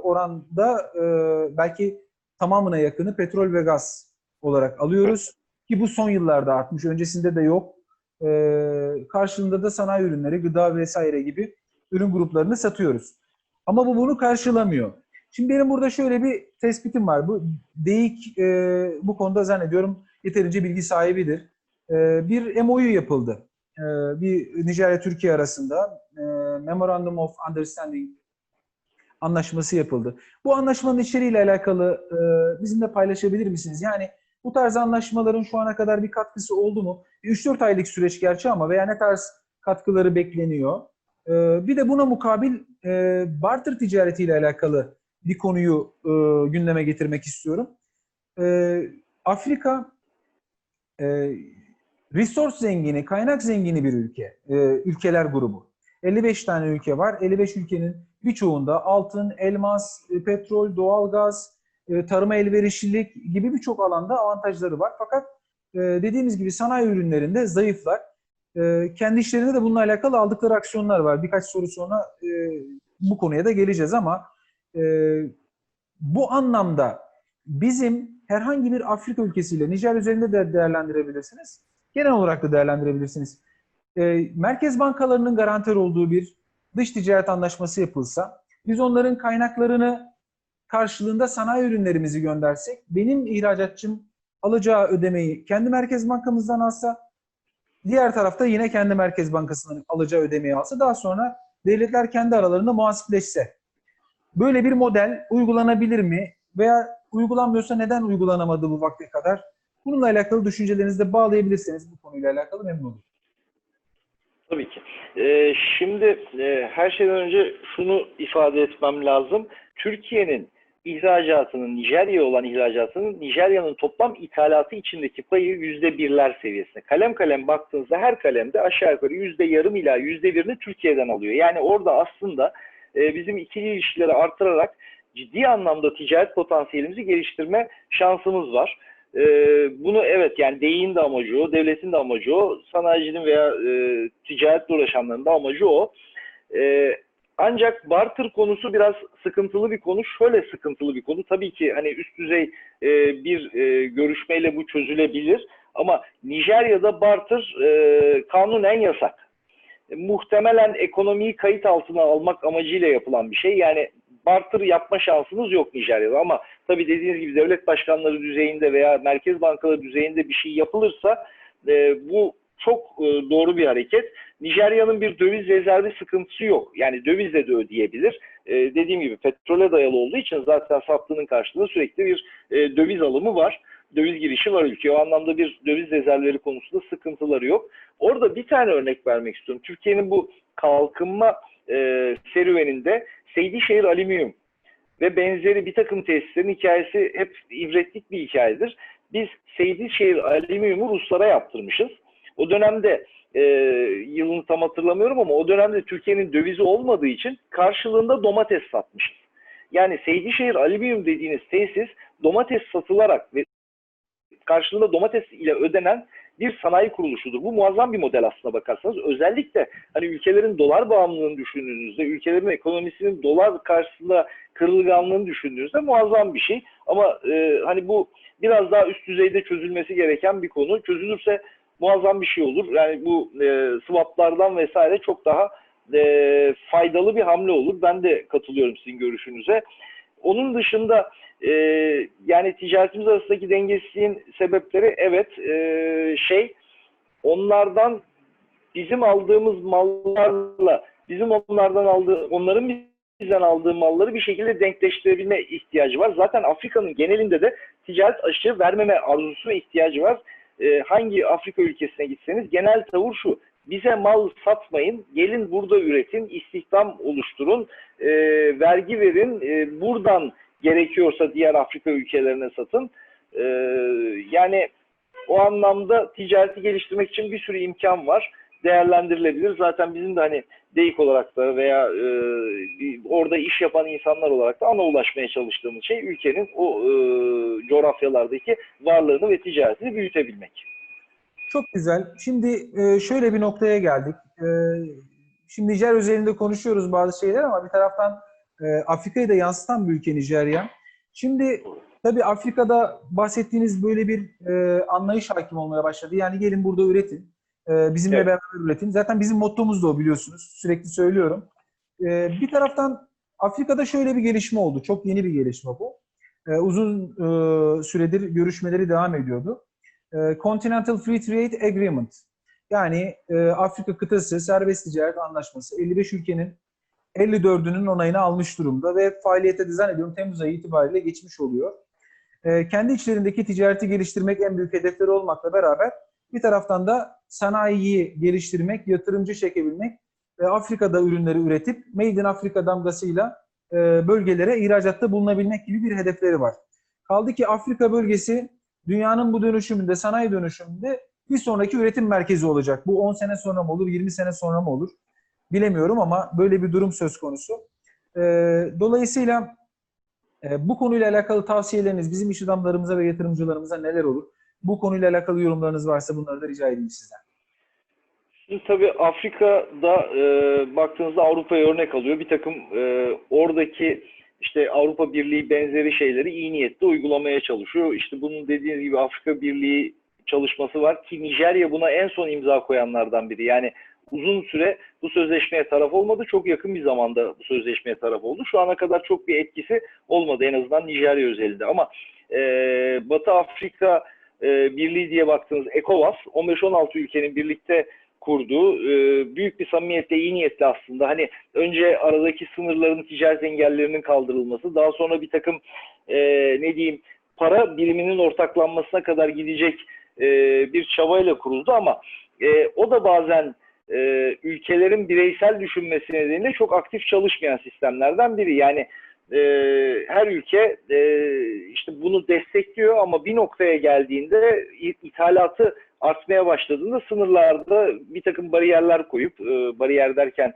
A: oranda belki tamamına yakını petrol ve gaz olarak alıyoruz. Ki bu son yıllarda artmış. Öncesinde de yok. Karşılığında da sanayi ürünleri, gıda vesaire gibi ürün gruplarını satıyoruz. Ama bu bunu karşılamıyor. Şimdi benim burada şöyle bir tespitim var. Bu DEİK bu konuda zannediyorum yeterince bilgi sahibidir. Bir MOU yapıldı. Bir Nijerya-Türkiye arasında Memorandum of Understanding anlaşması yapıldı. Bu anlaşmanın içeriğiyle alakalı bizimle paylaşabilir misiniz? Yani bu tarz anlaşmaların şu ana kadar bir katkısı oldu mu? 3-4 aylık süreç gerçi ama veya ne tarz katkıları bekleniyor? Bir de buna mukabil barter ticaretiyle alakalı bir konuyu gündeme getirmek istiyorum. Afrika resource zengini, kaynak zengini bir ülke, ülkeler grubu. 55 tane ülke var. 55 ülkenin birçoğunda altın, elmas, petrol, doğalgaz, tarıma elverişlilik gibi birçok alanda avantajları var. Fakat dediğimiz gibi sanayi ürünlerinde zayıflar. Kendi işlerinde de bununla alakalı aldıkları aksiyonlar var. Birkaç soru sonra bu konuya da geleceğiz ama e, bu anlamda bizim herhangi bir Afrika ülkesiyle Nijer üzerinde de değerlendirebilirsiniz. Genel olarak da değerlendirebilirsiniz. Merkez bankalarının garantör olduğu bir dış ticaret anlaşması yapılsa, biz onların kaynaklarını karşılığında sanayi ürünlerimizi göndersek, benim ihracatçım alacağı ödemeyi kendi Merkez Bankamızdan alsa, diğer tarafta yine kendi Merkez Bankası'nın alacağı ödemeyi alsa, daha sonra devletler kendi aralarında muhasipleşse. Böyle bir model uygulanabilir mi? Veya uygulanmıyorsa neden uygulanamadı bu vakte kadar? Bununla alakalı düşüncelerinizi de bağlayabilirseniz bu konuyla alakalı memnun olurum.
B: Tabii ki. Şimdi her şeyden önce şunu ifade etmem lazım. Türkiye'nin ihracatının, Nijerya'ya olan ihracatının Nijerya'nın toplam ithalatı içindeki payı %1'ler seviyesinde. Kalem kalem baktığınızda her kalemde aşağı yukarı %0,5 ila %1'ini Türkiye'den alıyor. Yani orada aslında bizim ikili ilişkileri artırarak ciddi anlamda ticaret potansiyelimizi geliştirme şansımız var. Bunu evet, yani Dİİ'nin de amacı o, devletin de amacı o, sanayicinin veya ticaretle uğraşanların da amacı o. Ancak barter konusu biraz sıkıntılı bir konu. Şöyle sıkıntılı bir konu. Tabii ki hani üst düzey bir görüşmeyle bu çözülebilir. Ama Nijerya'da barter kanunen yasak. Muhtemelen ekonomiyi kayıt altına almak amacıyla yapılan bir şey. Yani barter yapma şansınız yok Nijerya'da, ama tabii dediğiniz gibi devlet başkanları düzeyinde veya merkez bankaları düzeyinde bir şey yapılırsa bu çok doğru bir hareket. Nijerya'nın bir döviz rezervi sıkıntısı yok. Yani dövizle de ödeyebilir. Dediğim gibi petrole dayalı olduğu için zaten sattığının karşılığında sürekli bir döviz alımı var. Döviz girişi var ülkeye. O anlamda bir döviz rezervleri konusunda sıkıntıları yok. Orada bir tane örnek vermek istiyorum. Türkiye'nin bu kalkınma serüveninde Seydişehir Alüminyum ve benzeri bir takım tesislerin hikayesi hep ibretlik bir hikayedir. Biz Seydişehir Alüminyum'u Ruslara yaptırmışız. O dönemde yılını tam hatırlamıyorum ama o dönemde Türkiye'nin dövizi olmadığı için karşılığında domates satmışız. Yani Seydişehir Alüminyum dediğiniz tesis domates satılarak ve karşılığında domates ile ödenen bir sanayi kuruluşudur. Bu muazzam bir model aslına bakarsanız. Özellikle hani ülkelerin dolar bağımlılığını düşündüğünüzde, ülkelerin ekonomisinin dolar karşısında kırılganlığını düşündüğünüzde muazzam bir şey. Ama hani bu biraz daha üst düzeyde çözülmesi gereken bir konu. Çözülürse muazzam bir şey olur. Yani bu swaplardan vesaire çok daha faydalı bir hamle olur. Ben de katılıyorum sizin görüşünüze. Onun dışında yani ticaretimiz arasındaki dengesizliğin sebepleri evet onlardan bizim aldığımız mallarla onların bizden aldığı malları bir şekilde denkleştirebilme ihtiyacı var. Zaten Afrika'nın genelinde de ticaret açığı vermeme arzusu ve ihtiyacı var. Hangi Afrika ülkesine gitseniz genel tavır şu: bize mal satmayın, gelin burada üretin, istihdam oluşturun, vergi verin, buradan gerekiyorsa diğer Afrika ülkelerine satın. Yani o anlamda ticareti geliştirmek için bir sürü imkan var. Değerlendirilebilir. Zaten bizim de hani DEİK olarak da veya orada iş yapan insanlar olarak da ana ulaşmaya çalıştığımız şey ülkenin o coğrafyalardaki varlığını ve ticaretini büyütebilmek.
A: Çok güzel. Şimdi şöyle bir noktaya geldik. Şimdi Nijer üzerinde konuşuyoruz bazı şeyler ama bir taraftan Afrika'yı da yansıtan bir ülke Nijerya. Şimdi tabii Afrika'da bahsettiğiniz böyle bir anlayış hakim olmaya başladı. Yani gelin burada üretin, bizimle
B: Evet.
A: beraber üretin. Zaten bizim mottomuz da o, biliyorsunuz. Sürekli söylüyorum. Bir taraftan Afrika'da şöyle bir gelişme oldu. Çok yeni bir gelişme bu. Uzun süredir görüşmeleri devam ediyordu. Continental Free Trade Agreement. Yani Afrika kıtası serbest ticaret anlaşması 55 ülkenin 54'ünün onayını almış durumda ve faaliyete de zannediyorum Temmuz ayı itibariyle geçmiş oluyor. Kendi içlerindeki ticareti geliştirmek en büyük hedefleri olmakla beraber bir taraftan da sanayiyi geliştirmek, yatırımcı çekebilmek ve Afrika'da ürünleri üretip Made in Africa damgasıyla bölgelere ihracatta bulunabilmek gibi bir hedefleri var. Kaldı ki Afrika bölgesi dünyanın bu dönüşümünde, sanayi dönüşümünde bir sonraki üretim merkezi olacak. Bu 10 sene sonra mı olur, 20 sene sonra mı olur bilemiyorum ama böyle bir durum söz konusu. Dolayısıyla bu konuyla alakalı tavsiyeleriniz bizim iş adamlarımıza ve yatırımcılarımıza neler olur? Bu konuyla alakalı yorumlarınız varsa bunları da rica edeyim sizden.
B: Şimdi tabii Afrika'da baktığınızda Avrupa'ya örnek alıyor. Bir takım oradaki işte Avrupa Birliği benzeri şeyleri iyi niyetle uygulamaya çalışıyor. İşte bunun dediğiniz gibi Afrika Birliği çalışması var ki Nijerya buna en son imza koyanlardan biri. Yani uzun süre bu sözleşmeye taraf olmadı. Çok yakın bir zamanda bu sözleşmeye taraf oldu. Şu ana kadar çok bir etkisi olmadı en azından Nijerya özelinde. Ama Batı Afrika Birliği diye baktığınız ECOWAS 15-16 ülkenin birlikte kurduğu büyük bir samimiyetle, iyi niyetle aslında hani önce aradaki sınırların, ticaret engellerinin kaldırılması, daha sonra bir takım ne diyeyim para biriminin ortaklanmasına kadar gidecek bir çabayla kuruldu ama o da bazen ülkelerin bireysel düşünmesi nedeniyle çok aktif çalışmayan sistemlerden biri. Yani her ülke işte bunu destekliyor ama bir noktaya geldiğinde ithalatı artmaya başladığında sınırlarda bir takım bariyerler koyup bariyer derken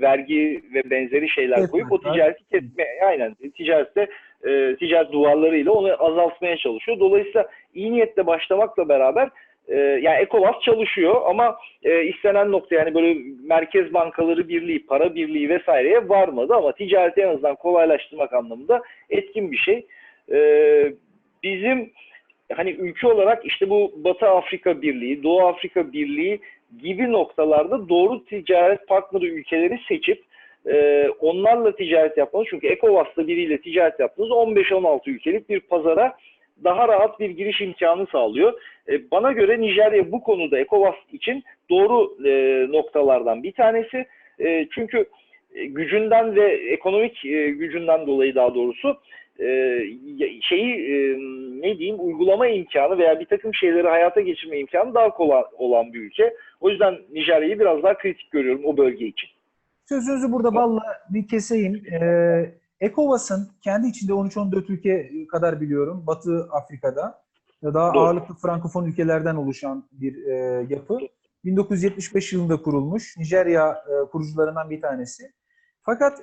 B: vergi ve benzeri şeyler koyup o ticareti kesmeye, aynen ticarette ticaret duvarlarıyla onu azaltmaya çalışıyor. Dolayısıyla iyi niyetle başlamakla beraber yani ECOWAS çalışıyor ama istenen nokta yani böyle merkez bankaları birliği, para birliği vesaireye varmadı ama ticareti en azından kolaylaştırmak anlamında etkin bir şey. Bizim hani ülke olarak işte bu Batı Afrika Birliği, Doğu Afrika Birliği gibi noktalarda doğru ticaret partneri ülkeleri seçip onlarla ticaret yapmanız. Çünkü ECOWAS'ta biriyle ticaret yaptığınız 15-16 ülkelik bir pazara daha rahat bir giriş imkanı sağlıyor. Bana göre Nijerya bu konuda ECOWAS için doğru noktalardan bir tanesi. Çünkü gücünden ve ekonomik gücünden dolayı daha doğrusu ne diyeyim uygulama imkanı veya bir takım şeyleri hayata geçirme imkanı daha kolay olan bir ülke. O yüzden Nijerya'yı biraz daha kritik görüyorum o bölge için.
A: Sözünüzü burada balla bir keseyim. ECOWAS'ın kendi içinde 13-14 ülke kadar biliyorum Batı Afrika'da daha
B: Doğru.
A: ağırlıklı Frankofon ülkelerden oluşan bir yapı. 1975 yılında kurulmuş. Nijerya kurucularından bir tanesi. Fakat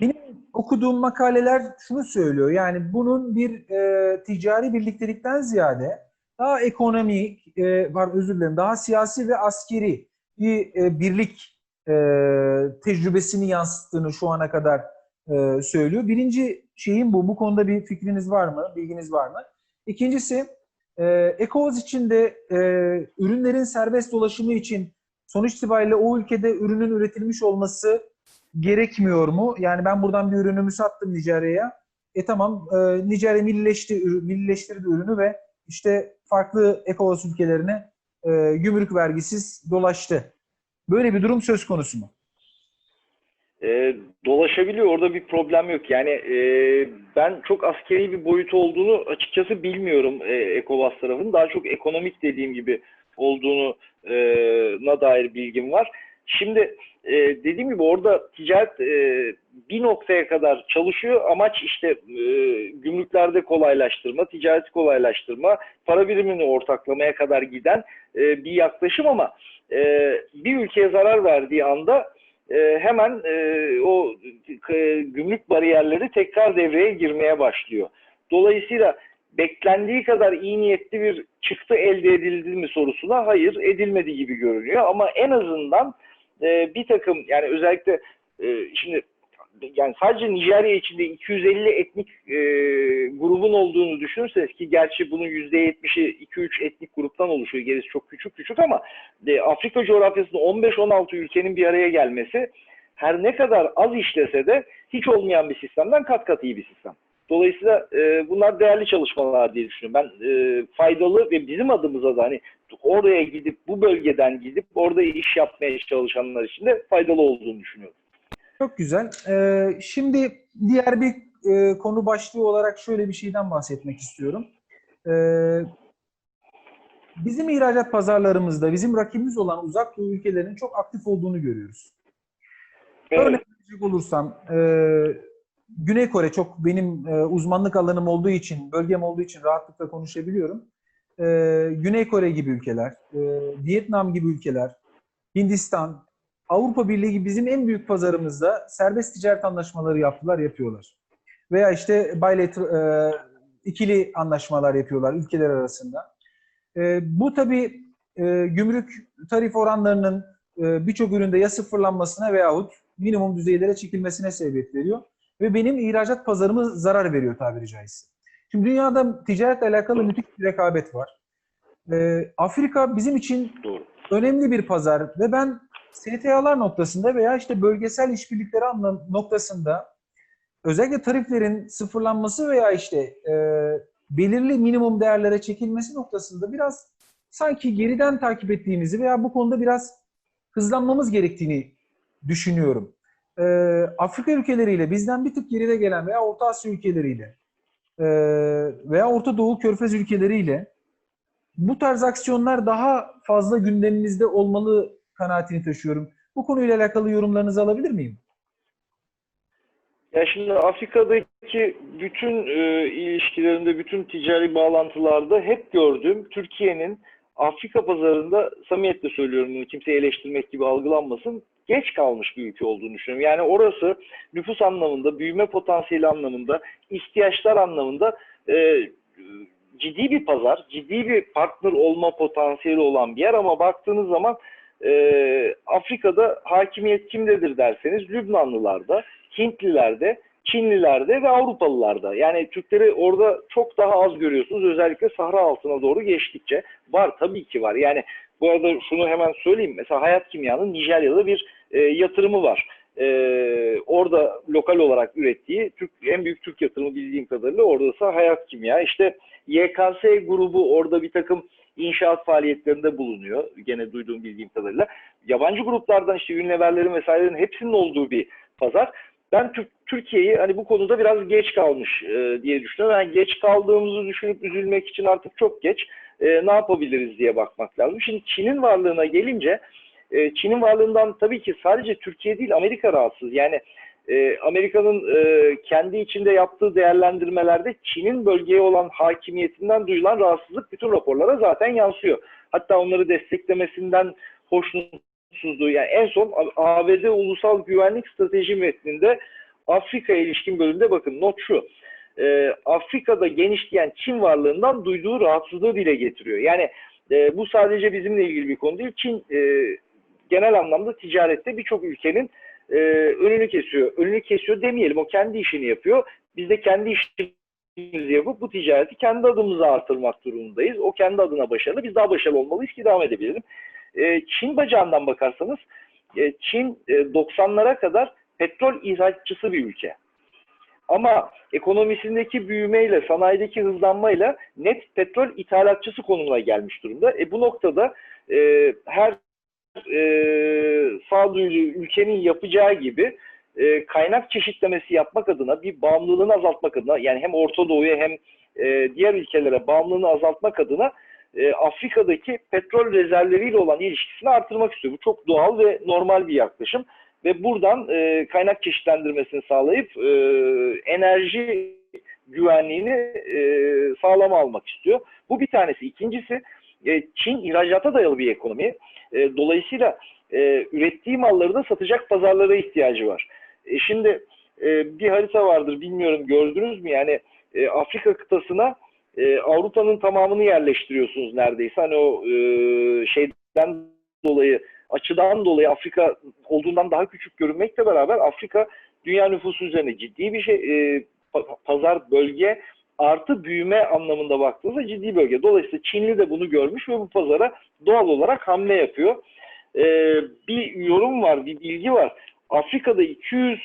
A: benim okuduğum makaleler şunu söylüyor. Yani bunun bir ticari birliktelikten ziyade daha ekonomik, özür dilerim, daha siyasi ve askeri bir birlik tecrübesini yansıttığını şu ana kadar söylüyor. Birinci şeyim bu. Bu konuda bir fikriniz var mı? Bilginiz var mı? İkincisi, ECOWAS içinde ürünlerin serbest dolaşımı için sonuç itibariyle o ülkede ürünün üretilmiş olması gerekmiyor mu? Yani ben buradan bir ürünümü sattım Nijerya'ya. Tamam, Nijerya millileştirdi ürünü ve işte farklı ECOWAS ülkelerine gümrük vergisiz dolaştı. Böyle bir durum söz konusu mu?
B: Dolaşabiliyor. Orada bir problem yok. Yani ben çok askeri bir boyutu olduğunu açıkçası bilmiyorum ECOWAS tarafının. Daha çok ekonomik dediğim gibi olduğunu na dair bilgim var. Şimdi dediğim gibi orada ticaret bir noktaya kadar çalışıyor. Amaç işte gümrüklerde kolaylaştırma, ticareti kolaylaştırma, para birimini ortaklamaya kadar giden bir yaklaşım ama bir ülkeye zarar verdiği anda hemen o gümrük bariyerleri tekrar devreye girmeye başlıyor. Dolayısıyla beklendiği kadar iyi niyetli bir çıktı elde edildi mi sorusuna hayır edilmedi gibi görünüyor. Ama en azından bir takım yani özellikle şimdi yani sadece Nijerya içinde 250 etnik grubun olduğunu düşünürseniz ki gerçi bunun %70'i 2-3 etnik gruptan oluşuyor. Gerisi çok küçük küçük ama Afrika coğrafyasında 15-16 ülkenin bir araya gelmesi her ne kadar az işlese de hiç olmayan bir sistemden kat kat iyi bir sistem. Dolayısıyla bunlar değerli çalışmalar diye düşünüyorum. Ben faydalı ve bizim adımıza da hani oraya gidip bu bölgeden gidip orada iş yapmaya çalışanlar için de faydalı olduğunu düşünüyorum.
A: Çok güzel. Şimdi diğer bir konu başlığı olarak şöyle bir şeyden bahsetmek istiyorum. Bizim ihracat pazarlarımızda bizim rakibimiz olan uzak doğu ülkelerinin çok aktif olduğunu görüyoruz.
B: Evet.
A: Örnek verecek olursam Güney Kore çok benim uzmanlık alanım olduğu için, bölgem olduğu için rahatlıkla konuşabiliyorum. Güney Kore gibi ülkeler, Vietnam gibi ülkeler, Hindistan, Avrupa Birliği gibi bizim en büyük pazarımızda serbest ticaret anlaşmaları yapıyorlar. Veya işte ikili anlaşmalar yapıyorlar ülkeler arasında. Bu tabii gümrük tarif oranlarının birçok üründe ya sıfırlanmasına veyahut minimum düzeylere çekilmesine sebebiyet veriyor. Ve benim ihracat pazarımı zarar veriyor tabiri caizse. Şimdi dünyada ticaretle alakalı müthiş bir rekabet var. Afrika bizim için
B: Doğru.
A: önemli bir pazar ve ben STA'lar noktasında veya işte bölgesel işbirlikleri noktasında özellikle tariflerin sıfırlanması veya işte belirli minimum değerlere çekilmesi noktasında biraz sanki geriden takip ettiğimizi veya bu konuda biraz hızlanmamız gerektiğini düşünüyorum. Afrika ülkeleriyle bizden bir tık geride gelen veya Orta Asya ülkeleriyle veya Orta Doğu Körfez ülkeleriyle bu tarz aksiyonlar daha fazla gündemimizde olmalı kanaatini taşıyorum. Bu konuyla alakalı yorumlarınızı alabilir miyim?
B: Ya şimdi Afrika'daki bütün ilişkilerinde, bütün ticari bağlantılarda hep gördüğüm Türkiye'nin Afrika pazarında, samimiyetle söylüyorum bunu, kimseyi eleştirmek gibi algılanmasın, geç kalmış bir ülke olduğunu düşünüyorum. Yani orası nüfus anlamında, büyüme potansiyeli anlamında, ihtiyaçlar anlamında ciddi bir pazar, ciddi bir partner olma potansiyeli olan bir yer ama baktığınız zaman Afrika'da hakimiyet kimdedir derseniz Lübnanlılarda, Hintlilerde, Çinlilerde ve Avrupalılarda. Yani Türkleri orada çok daha az görüyorsunuz. Özellikle Sahra altına doğru geçtikçe. Var, tabii ki var. Yani bu arada şunu hemen söyleyeyim. Mesela Hayat Kimya'nın Nijeryalı bir yatırımı var. Orada lokal olarak ürettiği en büyük Türk yatırımı bildiğim kadarıyla oradasa Hayat Kimya. İşte YKS grubu orada bir takım inşaat faaliyetlerinde bulunuyor. Gene duyduğum bildiğim kadarıyla. Yabancı gruplardan işte Unilever'lerin vesairelerin hepsinin olduğu bir pazar. Ben Türkiye'yi hani bu konuda biraz geç kalmış diye düşünüyorum. Yani geç kaldığımızı düşünüp üzülmek için artık çok geç. Ne yapabiliriz diye bakmak lazım. Şimdi Çin'in varlığına gelince Çin'in varlığından tabii ki sadece Türkiye değil Amerika rahatsız. Yani Amerika'nın kendi içinde yaptığı değerlendirmelerde Çin'in bölgeye olan hakimiyetinden duyulan rahatsızlık bütün raporlara zaten yansıyor. Hatta onları desteklemesinden hoşnutsuzluğu, yani en son ABD Ulusal Güvenlik Strateji metninde Afrika'ya ilişkin bölümde bakın not şu. Afrika'da genişleyen Çin varlığından duyduğu rahatsızlığı dile getiriyor. Yani bu sadece bizimle ilgili bir konu değil. Çin genel anlamda ticarette birçok ülkenin önünü kesiyor. Önünü kesiyor demeyelim, o kendi işini yapıyor. Biz de kendi işimizi yapıp bu ticareti kendi adımıza artırmak durumundayız. O kendi adına başarılı. Biz daha başarılı olmalıyız ki devam edebilelim. Çin bacağından bakarsanız Çin 90'lara kadar petrol ihracatçısı bir ülke. Ama ekonomisindeki büyümeyle, sanayideki hızlanmayla net petrol ithalatçısı konumuna gelmiş durumda. Bu noktada her sağduyulu ülkenin yapacağı gibi kaynak çeşitlemesi yapmak adına, bir bağımlılığını azaltmak adına, yani hem Orta Doğu'ya hem diğer ülkelere bağımlılığını azaltmak adına Afrika'daki petrol rezervleriyle olan ilişkisini artırmak istiyor. Bu çok doğal ve normal bir yaklaşım. Ve buradan kaynak çeşitlendirmesini sağlayıp enerji güvenliğini sağlama almak istiyor. Bu bir tanesi. İkincisi, Çin ihracata dayalı bir ekonomi. Dolayısıyla ürettiği malları da satacak pazarlara ihtiyacı var. Şimdi bir harita vardır, bilmiyorum gördünüz mü? Yani Afrika kıtasına Avrupa'nın tamamını yerleştiriyorsunuz neredeyse. Hani o şeyden dolayı, açıdan dolayı Afrika olduğundan daha küçük görünmekle beraber Afrika dünya nüfusu üzerine ciddi bir pazar, bölge artı büyüme anlamında baktığınızda ciddi bölge. Dolayısıyla Çinli de bunu görmüş ve bu pazara doğal olarak hamle yapıyor. Bir yorum var, bir bilgi var. Afrika'da 200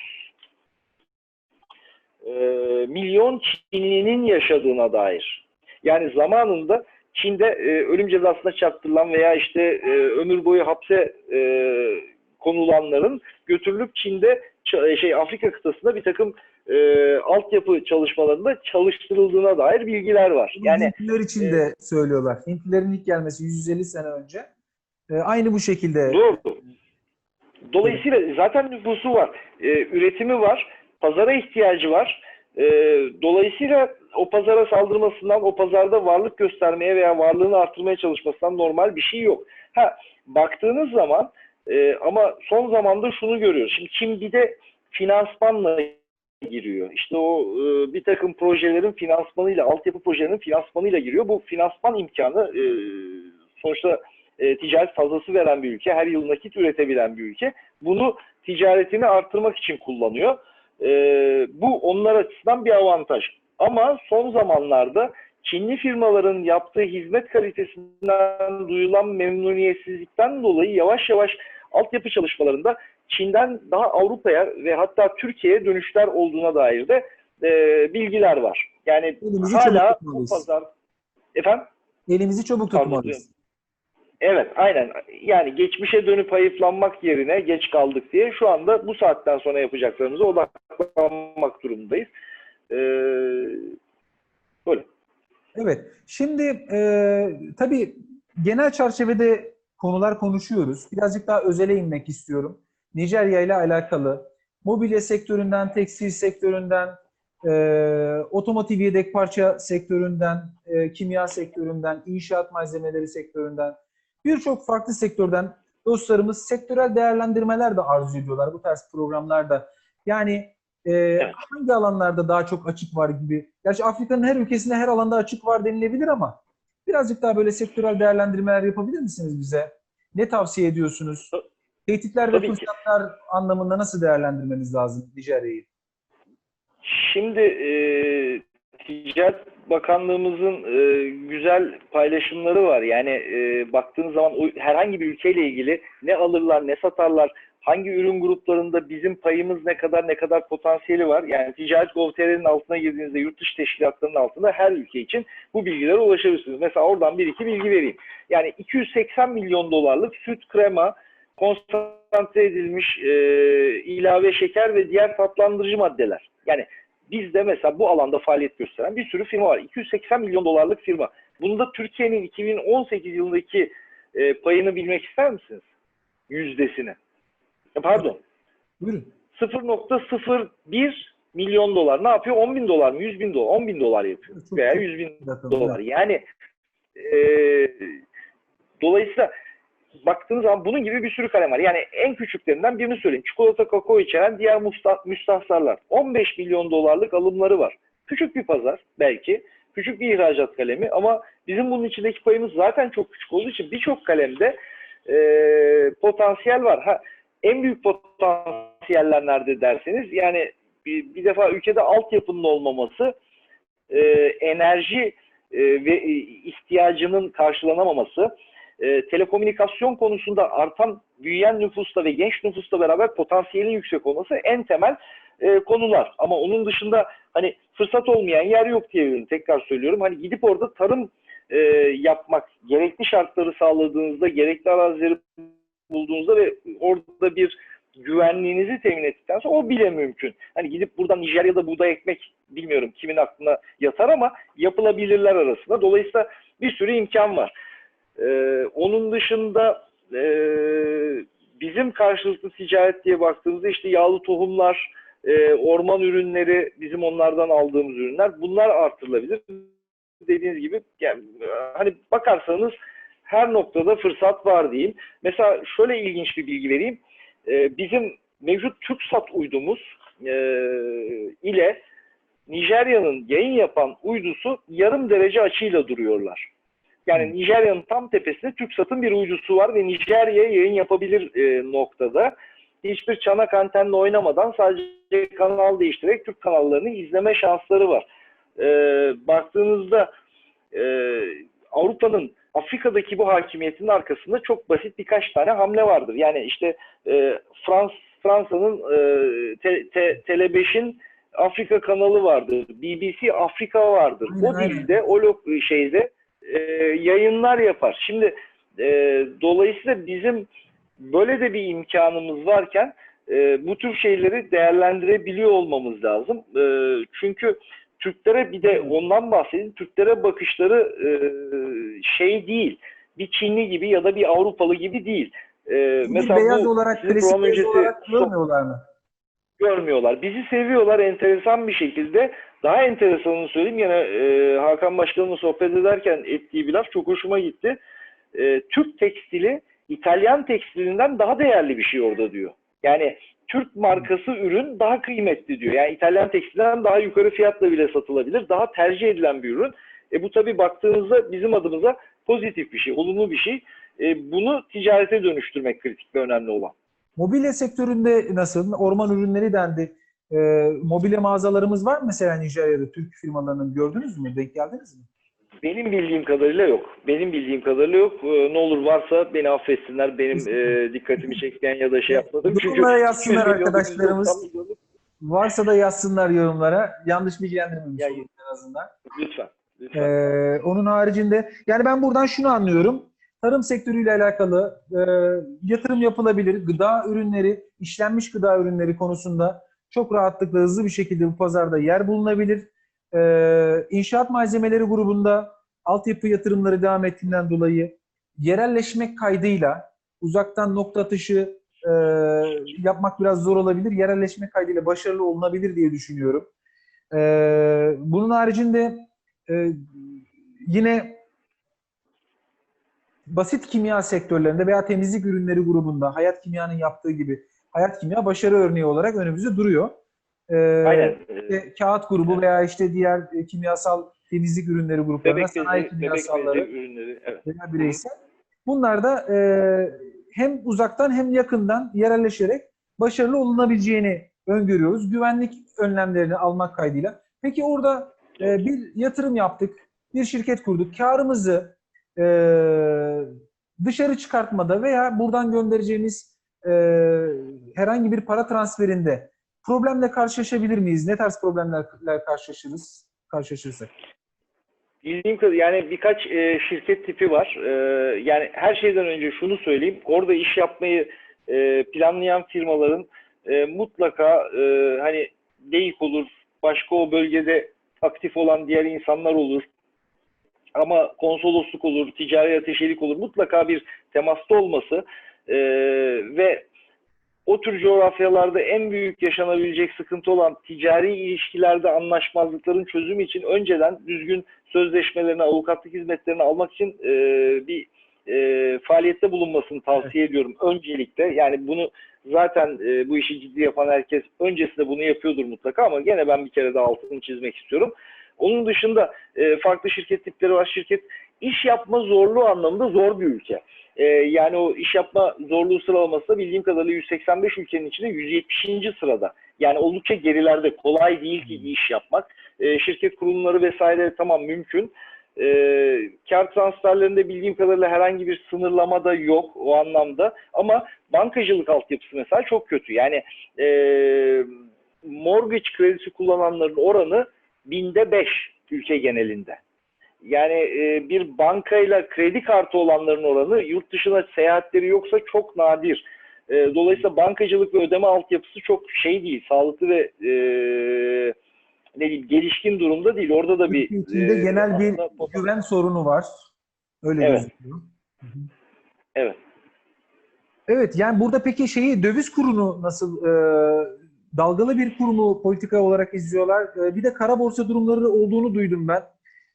B: milyon Çinlinin yaşadığına dair. Yani zamanında Çin'de ölüm cezasına çarptırılan veya işte ömür boyu hapse konulanların götürülüp Çin'de Afrika kıtasında bir takım altyapı çalışmalarında çalıştırıldığına dair bilgiler var.
A: Yani Hintliler için de söylüyorlar. Hintlilerin ilk gelmesi 150 sene önce. Aynı bu şekilde.
B: Doğru. Dolayısıyla zaten nüfusu var, üretimi var, pazara ihtiyacı var. Dolayısıyla o pazara saldırmasından, o pazarda varlık göstermeye veya varlığını artırmaya çalışmasından normal bir şey yok. Baktığınız zaman ama son zamanda şunu görüyoruz. Şimdi Çin bir de finansmanla giriyor. İşte o bir takım projelerin finansmanıyla, altyapı projelerinin finansmanıyla giriyor. Bu finansman imkanı sonuçta ticaret fazlası veren bir ülke, her yıl nakit üretebilen bir ülke. Bunu ticaretini artırmak için kullanıyor. Bu onlar açısından bir avantaj. Ama son zamanlarda Çinli firmaların yaptığı hizmet kalitesinden duyulan memnuniyetsizlikten dolayı yavaş yavaş altyapı çalışmalarında Çin'den daha Avrupa'ya ve hatta Türkiye'ye dönüşler olduğuna dair de bilgiler var. Yani
A: Elimizi çabuk
B: hala bu
A: tutmalıyız.
B: pazar... Efendim?
A: Elimizi çabuk tutmalıyız.
B: Evet, aynen. Yani geçmişe dönüp hayıflanmak yerine geç kaldık diye şu anda bu saatten sonra yapacaklarımıza odaklanmak durumundayız. Böyle.
A: Evet. Şimdi tabii genel çerçevede konular konuşuyoruz. Birazcık daha özele inmek istiyorum. Nijerya ile alakalı mobilya sektöründen, tekstil sektöründen, otomotiv yedek parça sektöründen, kimya sektöründen, inşaat malzemeleri sektöründen, birçok farklı sektörden dostlarımız sektörel değerlendirmeler de arzu ediyorlar bu tarz programlarda. Yani
B: Evet.
A: hangi alanlarda daha çok açık var gibi. Gerçi Afrika'nın her ülkesinde her alanda açık var denilebilir ama birazcık daha böyle sektörel değerlendirmeler yapabilir misiniz bize? Ne tavsiye ediyorsunuz? Tehditler ve
B: Tabii ki.
A: fırsatlar anlamında nasıl değerlendirmemiz lazım Nijerya'yı?
B: Şimdi Ticaret Bakanlığımızın güzel paylaşımları var. Yani baktığınız zaman herhangi bir ülkeyle ilgili ne alırlar, ne satarlar, hangi ürün gruplarında bizim payımız ne kadar potansiyeli var. Yani Ticaret.gov.tr'nin altına girdiğinizde yurt dışı teşkilatlarının altında her ülke için bu bilgilere ulaşabilirsiniz. Mesela oradan bir iki bilgi vereyim. Yani 280 milyon dolarlık süt, krema, konsantre edilmiş ilave şeker ve diğer tatlandırıcı maddeler. Yani bizde mesela bu alanda faaliyet gösteren bir sürü firma var. 280 milyon dolarlık firma. Bunda Türkiye'nin 2018 yılındaki payını bilmek ister misiniz? Yüzdesini. Pardon.
A: Buyurun.
B: 0,01 milyon dolar. Ne yapıyor? 10 bin dolar mı? 100 bin dolar. 10 bin dolar yapıyor. Veya 100 bin dolar. Yani dolayısıyla baktığınız zaman bunun gibi bir sürü kalem var. Yani en küçüklerinden birini söyleyeyim. Çikolata, kakao içeren diğer müstahsarlar. 15 milyon dolarlık alımları var. Küçük bir pazar belki. Küçük bir ihracat kalemi ama bizim bunun içindeki payımız zaten çok küçük olduğu için birçok kalemde potansiyel var. En büyük potansiyeller nerede derseniz yani bir defa ülkede altyapının olmaması, enerji ve ihtiyacının karşılanamaması, telekomünikasyon konusunda artan, büyüyen nüfusla ve genç nüfusla beraber potansiyelin yüksek olması en temel konular. Ama onun dışında hani fırsat olmayan yer yok diye tekrar söylüyorum. Hani gidip orada tarım yapmak, gerekli şartları sağladığınızda, gerekli arazileri bulduğunuzda ve orada bir güvenliğinizi temin ettikten sonra o bile mümkün. Hani gidip buradan Nijerya'da buğday ekmek bilmiyorum kimin aklına yatar ama yapılabilirler arasında. Dolayısıyla bir sürü imkan var. Onun dışında bizim karşılıklı ticaret diye baktığımızda işte yağlı tohumlar, orman ürünleri, bizim onlardan aldığımız ürünler bunlar artırılabilir. Dediğiniz gibi yani, hani bakarsanız her noktada fırsat var diyeyim. Mesela şöyle ilginç bir bilgi vereyim. Bizim mevcut TürkSat uydumuz ile Nijerya'nın yayın yapan uydusu yarım derece açıyla duruyorlar. Yani Nijerya'nın tam tepesinde TürkSat'ın bir uydusu var ve Nijerya'ya yayın yapabilir noktada. Hiçbir çanak antenle oynamadan sadece kanal değiştirerek Türk kanallarını izleme şansları var. Baktığınızda Avrupa'nın Afrika'daki bu hakimiyetinin arkasında çok basit birkaç tane hamle vardır. Yani işte Fransa'nın Tele5'in Afrika kanalı vardır. BBC Afrika vardır. O dilde, o şeyde yayınlar yapar. Şimdi dolayısıyla bizim böyle de bir imkanımız varken bu tür şeyleri değerlendirebiliyor olmamız lazım. Çünkü Türklere bir de ondan bahsedeyim. Türklere bakışları şey değil. Bir Çinli gibi ya da bir Avrupalı gibi değil.
A: Mesela beyaz olarak, klasik beyaz olarak görmüyorlar mı?
B: Görmüyorlar. Bizi seviyorlar enteresan bir şekilde. Daha enteresanını söyleyeyim. Yine Hakan Başkan'la sohbet ederken ettiği bir laf çok hoşuma gitti. Türk tekstili İtalyan tekstilinden daha değerli bir şey orada diyor. Yani Türk markası ürün daha kıymetli diyor. Yani İtalyan tekstilinden daha yukarı fiyatla bile satılabilir. Daha tercih edilen bir ürün. Bu tabii baktığınızda bizim adımıza pozitif bir şey, olumlu bir şey. bunu ticarete dönüştürmek kritik ve önemli olan.
A: Mobilya sektöründe nasıl? Orman ürünleri dendi. Mobilya mağazalarımız var mı mesela Nijerya'da Türk firmalarının, gördünüz mü? Denk geldiniz mi?
B: Benim bildiğim kadarıyla yok. Benim bildiğim kadarıyla yok. Ne olur varsa beni affetsinler. Benim dikkatimi çekmeyen ya da şey yapmadım. Çünkü
A: Yorumlara yazsınlar
B: 200 milyonluk,
A: arkadaşlarımız.
B: 190 milyonluk.
A: Varsa da yazsınlar yorumlara. Yanlış bilgilendirmemiş
B: Yani,
A: olalım en azından.
B: lütfen. Lütfen.
A: Onun haricinde yani ben buradan şunu anlıyorum. Tarım sektörüyle alakalı yatırım yapılabilir. Gıda ürünleri, işlenmiş gıda ürünleri konusunda çok rahatlıkla, hızlı bir şekilde bu pazarda yer bulunabilir. İnşaat malzemeleri grubunda altyapı yatırımları devam ettiğinden dolayı yerelleşmek kaydıyla uzaktan nokta atışı yapmak biraz zor olabilir. Yerelleşmek kaydıyla başarılı olunabilir diye düşünüyorum. Bunun haricinde yine basit kimya sektörlerinde veya temizlik ürünleri grubunda Hayat Kimya'nın yaptığı gibi Hayat Kimya başarı örneği olarak önümüzde duruyor.
B: Aynen.
A: Kağıt grubu veya işte diğer kimyasal temizlik ürünleri gruplarında sanayi kimyasalları
B: ürünleri, evet.
A: veya bireysel. Bunlar da hem uzaktan hem yakından yerelleşerek başarılı olunabileceğini öngörüyoruz. Güvenlik önlemlerini almak kaydıyla. Peki orada bir yatırım yaptık, bir şirket kurduk. Karımızı dışarı çıkartmada veya buradan göndereceğimiz herhangi bir para transferinde problemle karşılaşabilir miyiz? Ne tarz problemlerle karşılaşırsak?
B: Bildiğim kadarıyla yani birkaç şirket tipi var. Yani her şeyden önce şunu söyleyeyim. Orada iş yapmayı planlayan firmaların mutlaka hani DEİK olur, başka o bölgede aktif olan diğer insanlar olur. Ama konsolosluk olur, ticari ateşelik olur. Mutlaka bir temasta olması ve o tür coğrafyalarda en büyük yaşanabilecek sıkıntı olan ticari ilişkilerde anlaşmazlıkların çözümü için önceden düzgün sözleşmelerini, avukatlık hizmetlerini almak için bir faaliyette bulunmasını tavsiye ediyorum öncelikle. Yani bunu zaten bu işi ciddi yapan herkes öncesinde bunu yapıyordur mutlaka ama gene ben bir kere daha altını çizmek istiyorum. Onun dışında farklı şirket tipleri var. Şirket iş yapma zorluğu anlamında zor bir ülke. Yani o iş yapma zorluğu sıralaması da bildiğim kadarıyla 185 ülkenin içinde 170. sırada. Yani oldukça gerilerde. Kolay değil ki iş yapmak. Şirket kurumları vesaire tamam mümkün. Kar transferlerinde bildiğim kadarıyla herhangi bir sınırlama da yok o anlamda. Ama bankacılık altyapısı mesela çok kötü. Yani mortgage kredisi kullananların oranı 500 ülke genelinde. Yani bir bankayla kredi kartı olanların oranı yurt dışına seyahatleri yoksa çok nadir. Dolayısıyla bankacılık ve ödeme altyapısı çok şey değil, sağlıklı ve ne diyeyim, gelişkin durumda değil. Orada da bir
A: Türkiye'de genel bir güven sorunu var. Öyle gözüküyor.
B: Evet.
A: Evet, yani burada peki döviz kurunu nasıl dalgalı bir kur mu politika olarak izliyorlar? Bir de kara borsa durumları olduğunu duydum ben.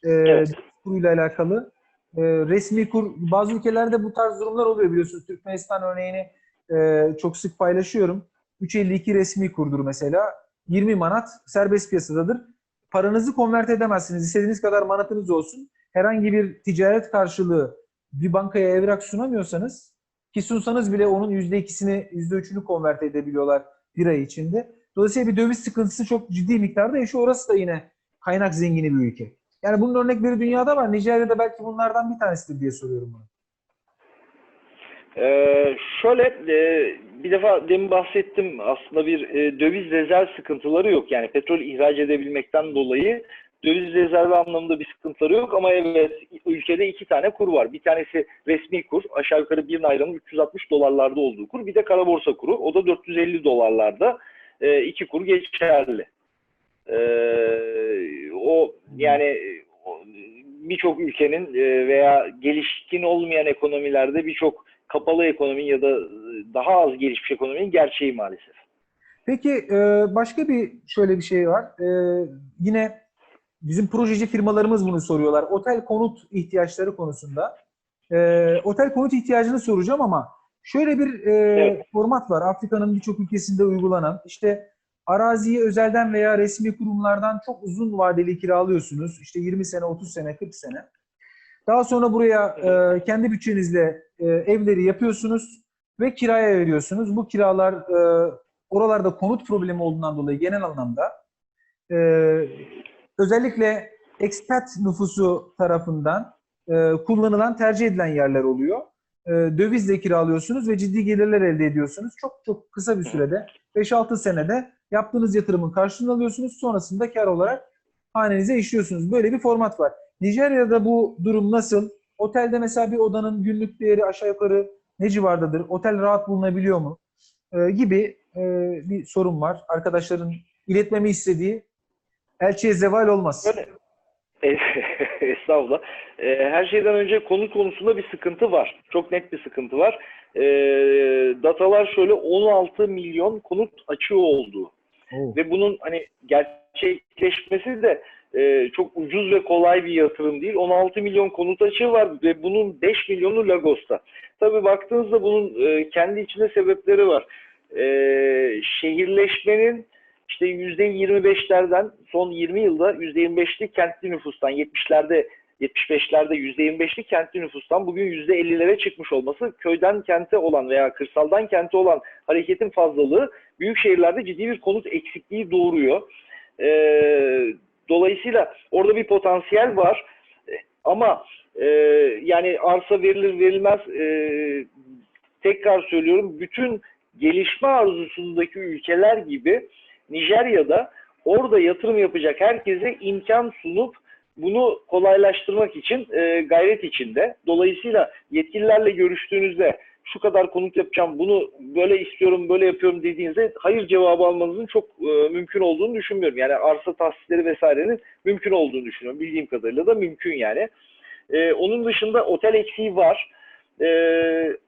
A: Döviz kuruyla alakalı. Resmi kur, bazı ülkelerde bu tarz durumlar oluyor biliyorsunuz. Türkmenistan örneğini çok sık paylaşıyorum. 3.52 resmi kurdur mesela. 20 manat serbest piyasadadır. Paranızı konvert edemezsiniz. İstediğiniz kadar manatınız olsun. Herhangi bir ticaret karşılığı bir bankaya evrak sunamıyorsanız ki sunsanız bile onun %2'sini, %3'ünü konvert edebiliyorlar bir ay içinde. Dolayısıyla bir döviz sıkıntısı çok ciddi miktarda yaşıyor. Orası da yine kaynak zengini bir ülke. Yani bunun örnekleri dünyada var. Nijerya'da belki bunlardan bir tanesidir diye soruyorum bunu.
B: Şöyle bir defa demin bahsettim aslında bir döviz rezerv sıkıntıları yok. Yani petrol ihraç edebilmekten dolayı döviz rezervi anlamında bir sıkıntıları yok ama evet ülkede iki tane kur var. Bir tanesi resmi kur aşağı yukarı bir ayranın 360 dolarlarda olduğu kur. Bir de kara borsa kuru o da 450 dolarlarda iki kur geçerli. O yani birçok ülkenin veya gelişkin olmayan ekonomilerde birçok kapalı ekonominin ya da daha az gelişmiş ekonominin gerçeği maalesef.
A: Peki başka şöyle bir şey var. Yine bizim projeci firmalarımız bunu soruyorlar. Otel konut ihtiyaçları konusunda. Otel konut ihtiyacını soracağım ama şöyle bir format var. Afrika'nın birçok ülkesinde uygulanan. İşte araziyi özelden veya resmi kurumlardan çok uzun vadeli kiralıyorsunuz. İşte 20 sene, 30 sene, 40 sene. Daha sonra buraya kendi bütçenizle evleri yapıyorsunuz ve kiraya veriyorsunuz. Bu kiralar oralarda konut problemi olduğundan dolayı genel anlamda e, özellikle expat nüfusu tarafından kullanılan, tercih edilen yerler oluyor. Dövizle kiralıyorsunuz ve ciddi gelirler elde ediyorsunuz. Çok çok kısa bir sürede, 5-6 senede yaptığınız yatırımın karşılığını alıyorsunuz. Sonrasında kar olarak hanenize işliyorsunuz. Böyle bir format var. Nijerya'da bu durum nasıl? Otelde mesela bir odanın günlük değeri aşağı yukarı ne civardadır? Otel rahat bulunabiliyor mu? Gibi bir sorun var. Arkadaşların iletmemi istediği, elçiye zeval olmaz.
B: Böyle Estağfurullah. Her şeyden önce konut konusunda bir sıkıntı var. Çok net bir sıkıntı var. Datalar şöyle 16 milyon konut açığı olduğu.
A: Oo.
B: Ve bunun hani gerçekleşmesi de çok ucuz ve kolay bir yatırım değil. 16 milyon konut açığı var ve bunun 5 milyonu Lagos'ta. Tabii baktığınızda bunun kendi içinde sebepleri var. Şehirleşmenin işte %25'lerden son 20 yılda %25'lik kentli nüfustan 70'lerde 75'lerde %25'lik kentli nüfustan bugün %50'lere çıkmış olması köyden kente olan veya kırsaldan kente olan hareketin fazlalığı büyük şehirlerde ciddi bir konut eksikliği doğuruyor. Dolayısıyla orada bir potansiyel var. Ama yani arsa verilir verilmez tekrar söylüyorum bütün gelişme arzusundaki ülkeler gibi Nijerya'da orada yatırım yapacak herkese imkan sunup bunu kolaylaştırmak için gayret içinde. Dolayısıyla yetkililerle görüştüğünüzde şu kadar konut yapacağım, bunu böyle istiyorum, böyle yapıyorum dediğinizde hayır cevabı almanızın çok mümkün olduğunu düşünmüyorum. Yani arsa tahsisleri vesairenin mümkün olduğunu düşünüyorum. Bildiğim kadarıyla da mümkün yani. Onun dışında otel eksiği var.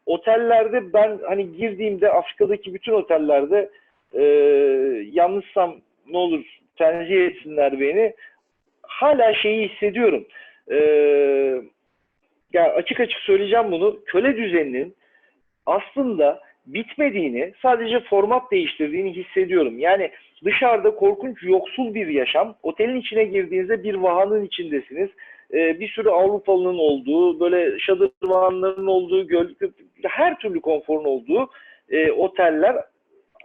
B: Otellerde ben hani girdiğimde Afrika'daki bütün otellerde yanlışsam ne olur tercih etsinler beni. Hala şeyi hissediyorum. Ya açık açık söyleyeceğim bunu. Köle düzeninin aslında bitmediğini, sadece format değiştirdiğini hissediyorum. Yani dışarıda korkunç yoksul bir yaşam. Otelin içine girdiğinizde bir vahanın içindesiniz. Bir sürü Avrupalı'nın olduğu, böyle şadırvanların olduğu, her türlü konforun olduğu oteller.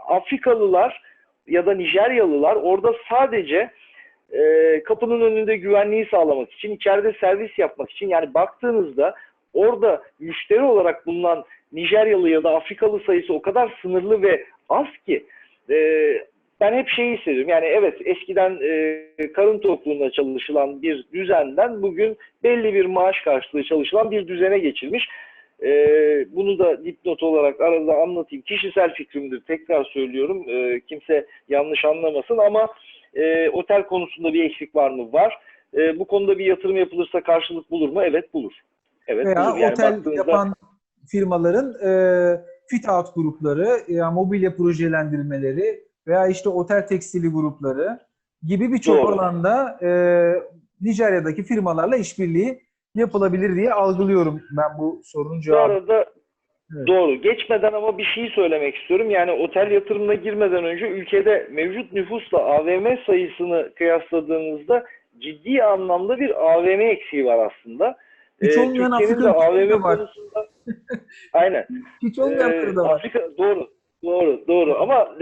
B: Afrikalılar ya da Nijeryalılar orada sadece kapının önünde güvenliği sağlamak için, içeride servis yapmak için, yani baktığınızda orada müşteri olarak bulunan Nijeryalı ya da Afrikalı sayısı o kadar sınırlı ve az ki ben hep şeyi hissediyorum. Yani evet eskiden karın tokluğunda çalışılan bir düzenden bugün belli bir maaş karşılığı çalışılan bir düzene geçilmiş. Bunu da dipnot olarak arada anlatayım. Kişisel fikrimdir. Tekrar söylüyorum. Kimse yanlış anlamasın ama otel konusunda bir eksik var mı? Var. Bu konuda bir yatırım yapılırsa karşılık bulur mu? Evet bulur. Evet
A: Veya
B: bulur. Yani
A: otel
B: baktığınızda
A: yapan firmaların fit out grupları, mobilya projelendirmeleri veya işte otel tekstili grupları gibi birçok
B: doğru.
A: alanda Nijerya'daki firmalarla işbirliği yapılabilir diye algılıyorum ben bu sorunun
B: Bu
A: cevabı.
B: arada
A: Evet.
B: doğru. Geçmeden ama bir şey söylemek istiyorum. Yani otel yatırımına girmeden önce ülkede mevcut nüfusla AVM sayısını kıyasladığınızda ciddi anlamda bir AVM eksiği var aslında.
A: Hiç olmayan
B: Türkiye'nin
A: Afrika
B: de
A: ülkeleri
B: AVM
A: de var.
B: konusunda aynen.
A: Hiç olmayanları da var.
B: Afrika doğru ama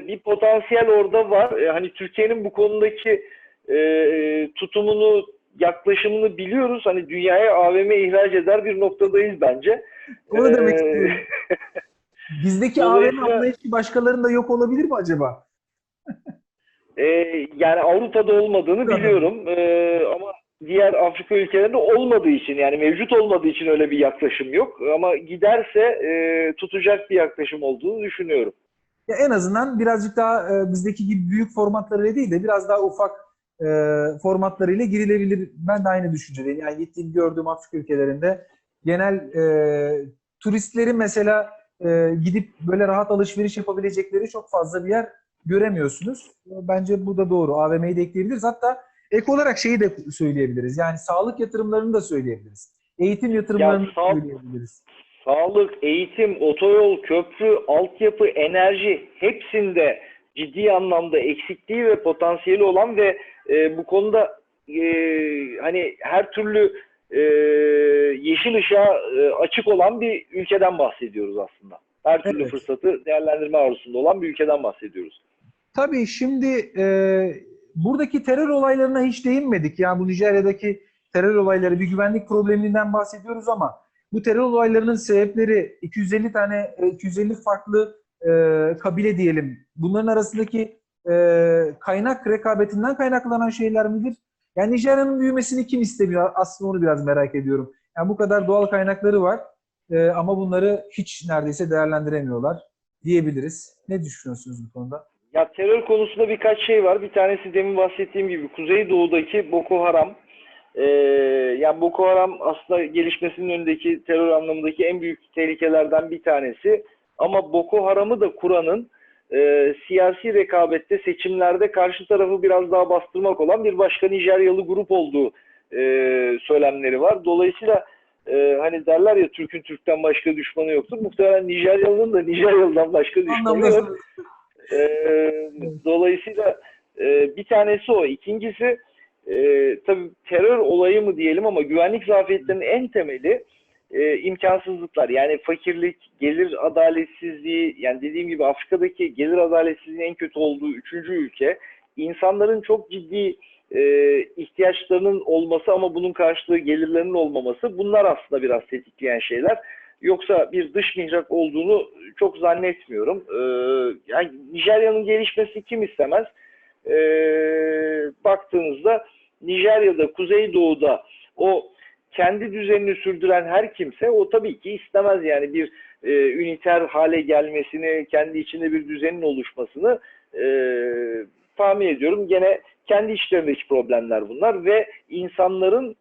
B: bir potansiyel orada var. Hani Türkiye'nin bu konudaki tutumunu, yaklaşımını biliyoruz. Hani dünyaya AVM ihraç eder bir noktadayız bence.
A: Onu demek istiyorum. Bizdeki AVM
B: Dolayısıyla
A: anlayışı başkalarında yok olabilir mi acaba?
B: yani Avrupa'da olmadığını
A: Anladım.
B: biliyorum. Ama diğer Afrika ülkelerinde olmadığı için, yani mevcut olmadığı için öyle bir yaklaşım yok. Ama giderse tutacak bir yaklaşım olduğunu düşünüyorum.
A: Ya en azından birazcık daha bizdeki gibi büyük formatlarıyla değil de biraz daha ufak formatlarıyla girilebilir. Ben de aynı düşüncedeyim. Yani gittiğim gördüğüm Afrika ülkelerinde genel turistlerin mesela gidip böyle rahat alışveriş yapabilecekleri çok fazla bir yer göremiyorsunuz. Bence bu da doğru. AVM'yi de ekleyebiliriz. Hatta ek olarak şeyi de söyleyebiliriz. Yani sağlık yatırımlarını da söyleyebiliriz. Eğitim
B: Ya
A: yatırımlarını da söyleyebiliriz.
B: sağlık, eğitim, otoyol, köprü, altyapı, enerji hepsinde ciddi anlamda eksikliği ve potansiyeli olan ve bu konuda hani her türlü yeşil ışığa açık olan bir ülkeden bahsediyoruz aslında. Her türlü
A: Evet.
B: fırsatı değerlendirme arzusunda olan bir ülkeden bahsediyoruz.
A: Tabii şimdi buradaki terör olaylarına hiç değinmedik. Yani bu Nijerya'daki terör olayları, bir güvenlik probleminden bahsediyoruz ama bu terör olaylarının sebepleri 250 farklı kabile diyelim. Bunların arasındaki kaynak rekabetinden kaynaklanan şeyler midir? Yani Nijerya'nın büyümesini kim istemiyor? Aslında onu biraz merak ediyorum. Yani bu kadar doğal kaynakları var ama bunları hiç neredeyse değerlendiremiyorlar diyebiliriz. Ne düşünüyorsunuz bu konuda?
B: Ya terör konusunda birkaç şey var. Bir tanesi demin bahsettiğim gibi Kuzeydoğu'daki Boko Haram. Yani Boko Haram aslında gelişmesinin önündeki terör anlamındaki en büyük tehlikelerden bir tanesi. Ama Boko Haram'ı da kuranın siyasi rekabette, seçimlerde karşı tarafı biraz daha bastırmak olan bir başka Nijeryalı grup olduğu söylemleri var. Dolayısıyla hani derler ya Türk'ün Türk'ten başka düşmanı yoktur. Muhtemelen Nijeryalı'nın da Nijeryalı'dan başka düşmanı
A: Anlamda
B: yok. Dolayısıyla bir tanesi o. İkincisi tabii terör olayı mı diyelim ama güvenlik zafiyetlerinin en temeli imkansızlıklar. Yani fakirlik, gelir adaletsizliği, yani dediğim gibi Afrika'daki gelir adaletsizliğinin en kötü olduğu üçüncü ülke. İnsanların çok ciddi ihtiyaçlarının olması ama bunun karşılığı gelirlerinin olmaması, bunlar aslında biraz tetikleyen şeyler. Yoksa bir dış mihrak olduğunu çok zannetmiyorum. Yani Nijerya'nın gelişmesi kim istemez? Baktığınızda Nijerya'da, Kuzeydoğu'da o kendi düzenini sürdüren her kimse o tabii ki istemez yani bir üniter hale gelmesini, kendi içinde bir düzenin oluşmasını tahmin ediyorum. Gene kendi içlerindeki problemler bunlar ve insanların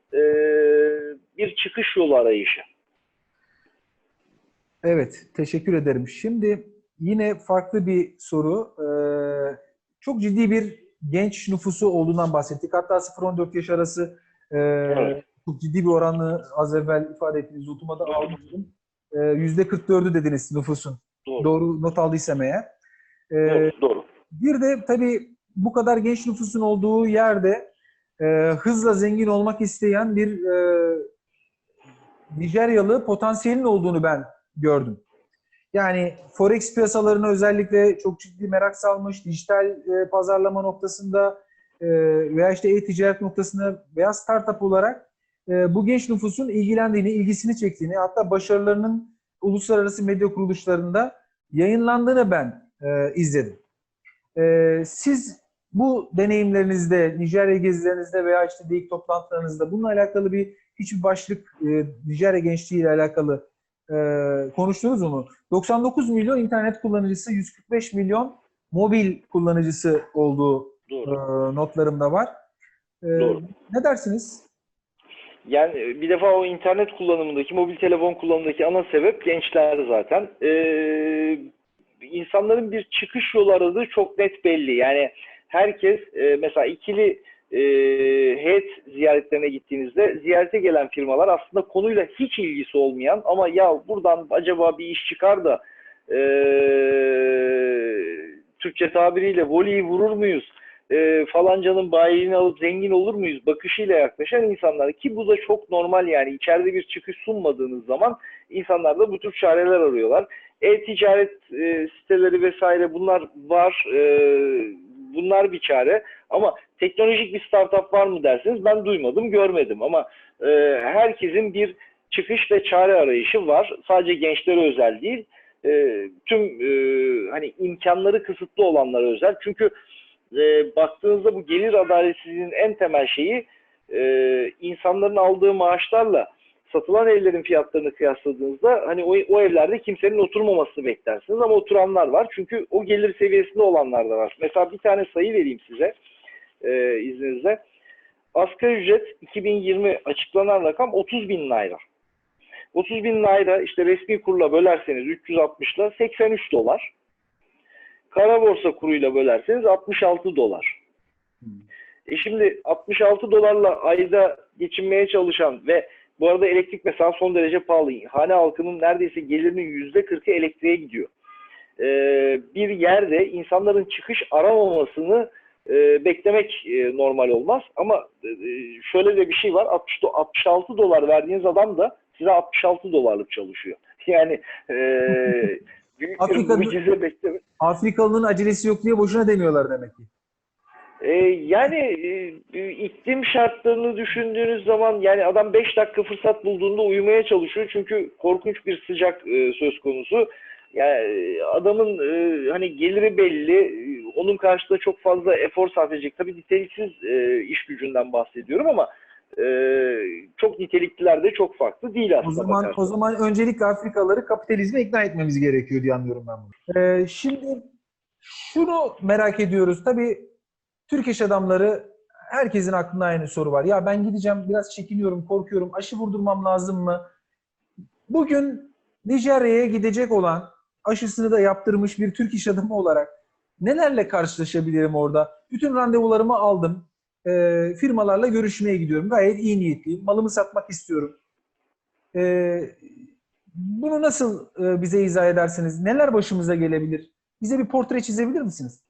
B: bir çıkış yolu arayışı.
A: Evet, teşekkür ederim. Şimdi yine farklı bir soru. Çok ciddi bir genç nüfusu olduğundan bahsettik. Hatta 0-14 yaş arası
B: Evet.
A: çok ciddi bir oranı az evvel ifade ettiğiniz notuma da
B: Doğru.
A: almıştım. %44'ü dediniz nüfusun.
B: Doğru.
A: Doğru not aldıysam eğer.
B: Doğru.
A: Ee,
B: Doğru.
A: Bir de tabii bu kadar genç nüfusun olduğu yerde hızla zengin olmak isteyen bir Nijeryalı potansiyelin olduğunu ben gördüm. Yani Forex piyasalarına özellikle çok ciddi merak salmış, dijital pazarlama noktasında veya işte e-ticaret noktasında veya startup olarak bu genç nüfusun ilgilendiğini, ilgisini çektiğini, hatta başarılarının uluslararası medya kuruluşlarında yayınlandığını ben izledim. Siz bu deneyimlerinizde, Nijerya gezilerinizde veya işte DİİK toplantılarınızda bununla alakalı hiçbir başlık Nijerya gençliği ile alakalı konuştunuz mu? 99 milyon internet kullanıcısı, 145 milyon mobil kullanıcısı olduğu
B: Doğru.
A: notlarımda var.
B: Doğru.
A: Ne dersiniz?
B: Yani bir defa o internet kullanımındaki, mobil telefon kullanımındaki ana sebep gençler zaten. İnsanların bir çıkış yolu aradığı çok net belli. Yani herkes mesela ikili heyet ziyaretlerine gittiğinizde ziyarete gelen firmalar aslında konuyla hiç ilgisi olmayan ama ya buradan acaba bir iş çıkar da Türkçe tabiriyle voleyi vurur muyuz? Falancanın bayiliğini alıp zengin olur muyuz bakışıyla yaklaşan insanlar ki bu da çok normal yani içeride bir çıkış sunmadığınız zaman insanlar da bu tür çareler arıyorlar. E-ticaret siteleri vesaire bunlar var. Bunlar bir çare ama teknolojik bir startup var mı derseniz ben duymadım, görmedim ama herkesin bir çıkış ve çare arayışı var. Sadece gençlere özel değil. Tüm hani imkanları kısıtlı olanlara özel. Çünkü baktığınızda bu gelir adaletsizliğinin en temel şeyi insanların aldığı maaşlarla satılan evlerin fiyatlarını kıyasladığınızda hani o evlerde kimsenin oturmamasını beklersiniz ama oturanlar var. Çünkü o gelir seviyesinde olanlar da var. Mesela bir tane sayı vereyim size izninizle. Asgari ücret 2020 açıklanan rakam 30 bin lira. 30 bin lira işte resmi kurla bölerseniz 360 ile 83 dolar. Kara borsa kuruyla bölerseniz 66 dolar. Şimdi 66 dolarla ayda geçinmeye çalışan ve bu arada elektrik mesela son derece pahalı. Hane halkının neredeyse gelirinin %40'ı elektriğe gidiyor. Bir yerde insanların çıkış aramamasını beklemek normal olmaz. Ama şöyle de bir şey var. 66 dolar verdiğiniz adam da size 66 dolarlık çalışıyor. Yani büyük bir mucize beklemek.
A: Afrikalı'nın acelesi yok diye boşuna demiyorlar demek ki.
B: Yani iklim şartlarını düşündüğünüz zaman yani adam 5 dakika fırsat bulduğunda uyumaya çalışıyor. Çünkü korkunç bir sıcak söz konusu. Yani adamın hani geliri belli. Onun karşısında çok fazla efor sarf edecek. Tabii niteliksiz iş gücünden bahsediyorum ama çok nitelikliler de çok farklı değil aslında.
A: O zaman öncelikle Afrikalıları kapitalizme ikna etmemiz gerekiyor diye anlıyorum ben bunu. Şimdi şunu merak ediyoruz. Tabii Türk iş adamları, herkesin aklında aynı soru var. Ya ben gideceğim, biraz çekiniyorum, korkuyorum. Aşı vurdurmam lazım mı? Bugün Nijerya'ya gidecek olan, aşısını da yaptırmış bir Türk iş adamı olarak nelerle karşılaşabilirim orada? Bütün randevularımı aldım. Firmalarla görüşmeye gidiyorum. Gayet iyi niyetliyim. Malımı satmak istiyorum. Bunu nasıl bize izah edersiniz? Neler başımıza gelebilir? Bize bir portre çizebilir misiniz?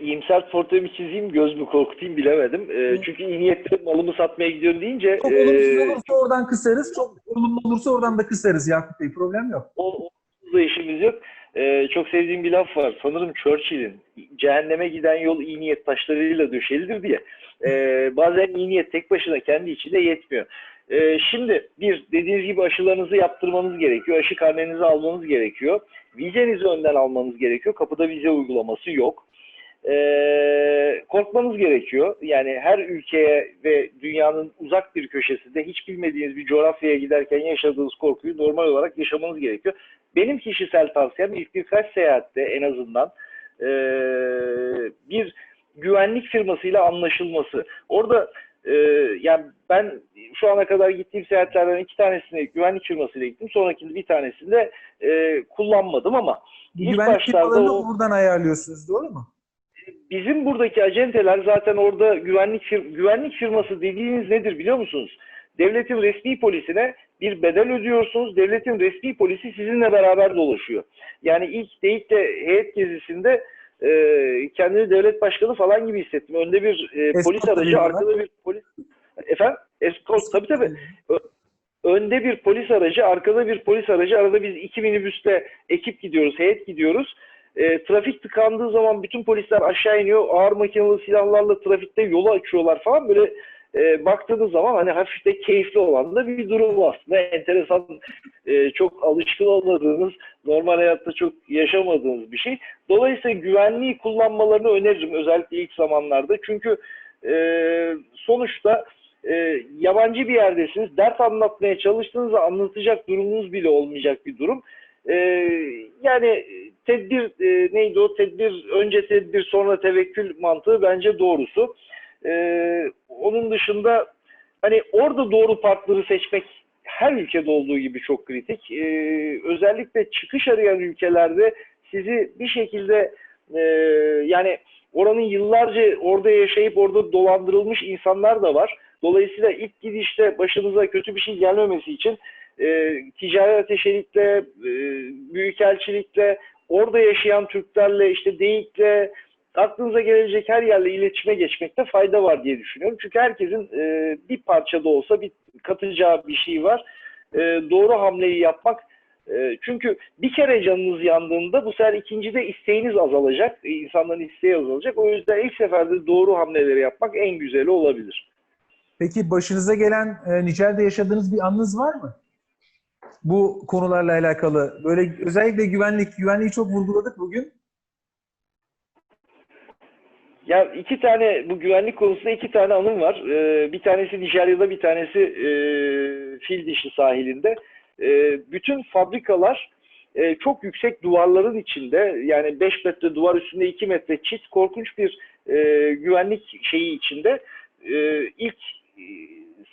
B: İyimser portremi çizeyim, göz mü korkutayım bilemedim. Çünkü iyi niyetle malımı satmaya gidiyorum deyince...
A: Çok olumsuz olursa oradan kısarız, çok olumlu olursa oradan da kısarız Yakup Bey. Problem yok.
B: O da işimiz yok. Çok sevdiğim bir laf var. Sanırım Churchill'in cehenneme giden yol iyi niyet taşlarıyla döşelidir diye. Bazen iyi niyet tek başına kendi içinde yetmiyor. Şimdi dediğiniz gibi aşılarınızı yaptırmanız gerekiyor. Aşı karnenizi almanız gerekiyor. Vizenizi önden almanız gerekiyor. Kapıda vize uygulaması yok. Korkmanız gerekiyor. Yani her ülkeye ve dünyanın uzak bir köşesinde hiç bilmediğiniz bir coğrafyaya giderken yaşadığınız korkuyu normal olarak yaşamanız gerekiyor. Benim kişisel tavsiyem ilk birkaç seyahatte en azından bir güvenlik firmasıyla anlaşılması. Orada yani ben şu ana kadar gittiğim seyahatlerden 2 tanesine güvenlik firmasıyla gittim. Sonrakinde bir tanesinde kullanmadım ama ilk
A: güvenlik firmalarını
B: başlarda
A: buradan ayarlıyorsunuz, doğru mu?
B: bizim buradaki acenteler zaten orada güvenlik firması dediğiniz nedir biliyor musunuz? Devletin resmi polisine bir bedel ödüyorsunuz. Devletin resmi polisi sizinle beraber dolaşıyor. Yani ilk DEİK'le heyet gezisinde kendini devlet başkanı falan gibi hissettim. Önde bir polis aracı, arkada bir polis... Efendim? Eskort, tabii. Önde bir polis aracı, arkada bir polis aracı. Arada biz 2 minibüsle ekip gidiyoruz, heyet gidiyoruz. Trafik tıkandığı zaman bütün polisler aşağı iniyor. Ağır makinalı silahlarla trafikte yolu açıyorlar falan. Böyle baktığınız zaman hani hafif de keyifli olan da bir durum aslında. Enteresan, çok alışkın olmadığınız, normal hayatta çok yaşamadığınız bir şey. Dolayısıyla güvenliği kullanmalarını öneririm özellikle ilk zamanlarda. Çünkü sonuçta yabancı bir yerdesiniz. Dert anlatmaya çalıştığınızda anlatacak durumunuz bile olmayacak bir durum. Yani tedbir neydi o? Önce tedbir sonra tevekkül mantığı bence doğrusu. Onun dışında hani orada doğru partneri seçmek her ülkede olduğu gibi çok kritik. Özellikle çıkış arayan ülkelerde sizi bir şekilde yani oranın yıllarca orada yaşayıp orada dolandırılmış insanlar da var. Dolayısıyla ilk gidişte başınıza kötü bir şey gelmemesi için ticari ateşelikle, büyükelçilikle, orada yaşayan Türklerle, işte DEİK'le, aklınıza gelecek her yerle iletişime geçmekte fayda var diye düşünüyorum. Çünkü herkesin bir parça da olsa bir katacağı bir şey var. Doğru hamleyi yapmak. Çünkü bir kere canınız yandığında bu sefer ikincide isteğiniz azalacak. İnsanların isteği azalacak. O yüzden ilk seferde doğru hamleleri yapmak en güzeli olabilir.
A: Peki başınıza gelen Nijer'de yaşadığınız bir anınız var mı? Bu konularla alakalı. Böyle özellikle güvenliği çok vurguladık bugün.
B: Ya bu güvenlik konusunda 2 tane anım var. Bir tanesi Nijerya'da, bir tanesi Fil sahilinde. Bütün fabrikalar çok yüksek duvarların içinde, yani 5 metre duvar üstünde 2 metre çit, korkunç bir güvenlik şeyi içinde. İlk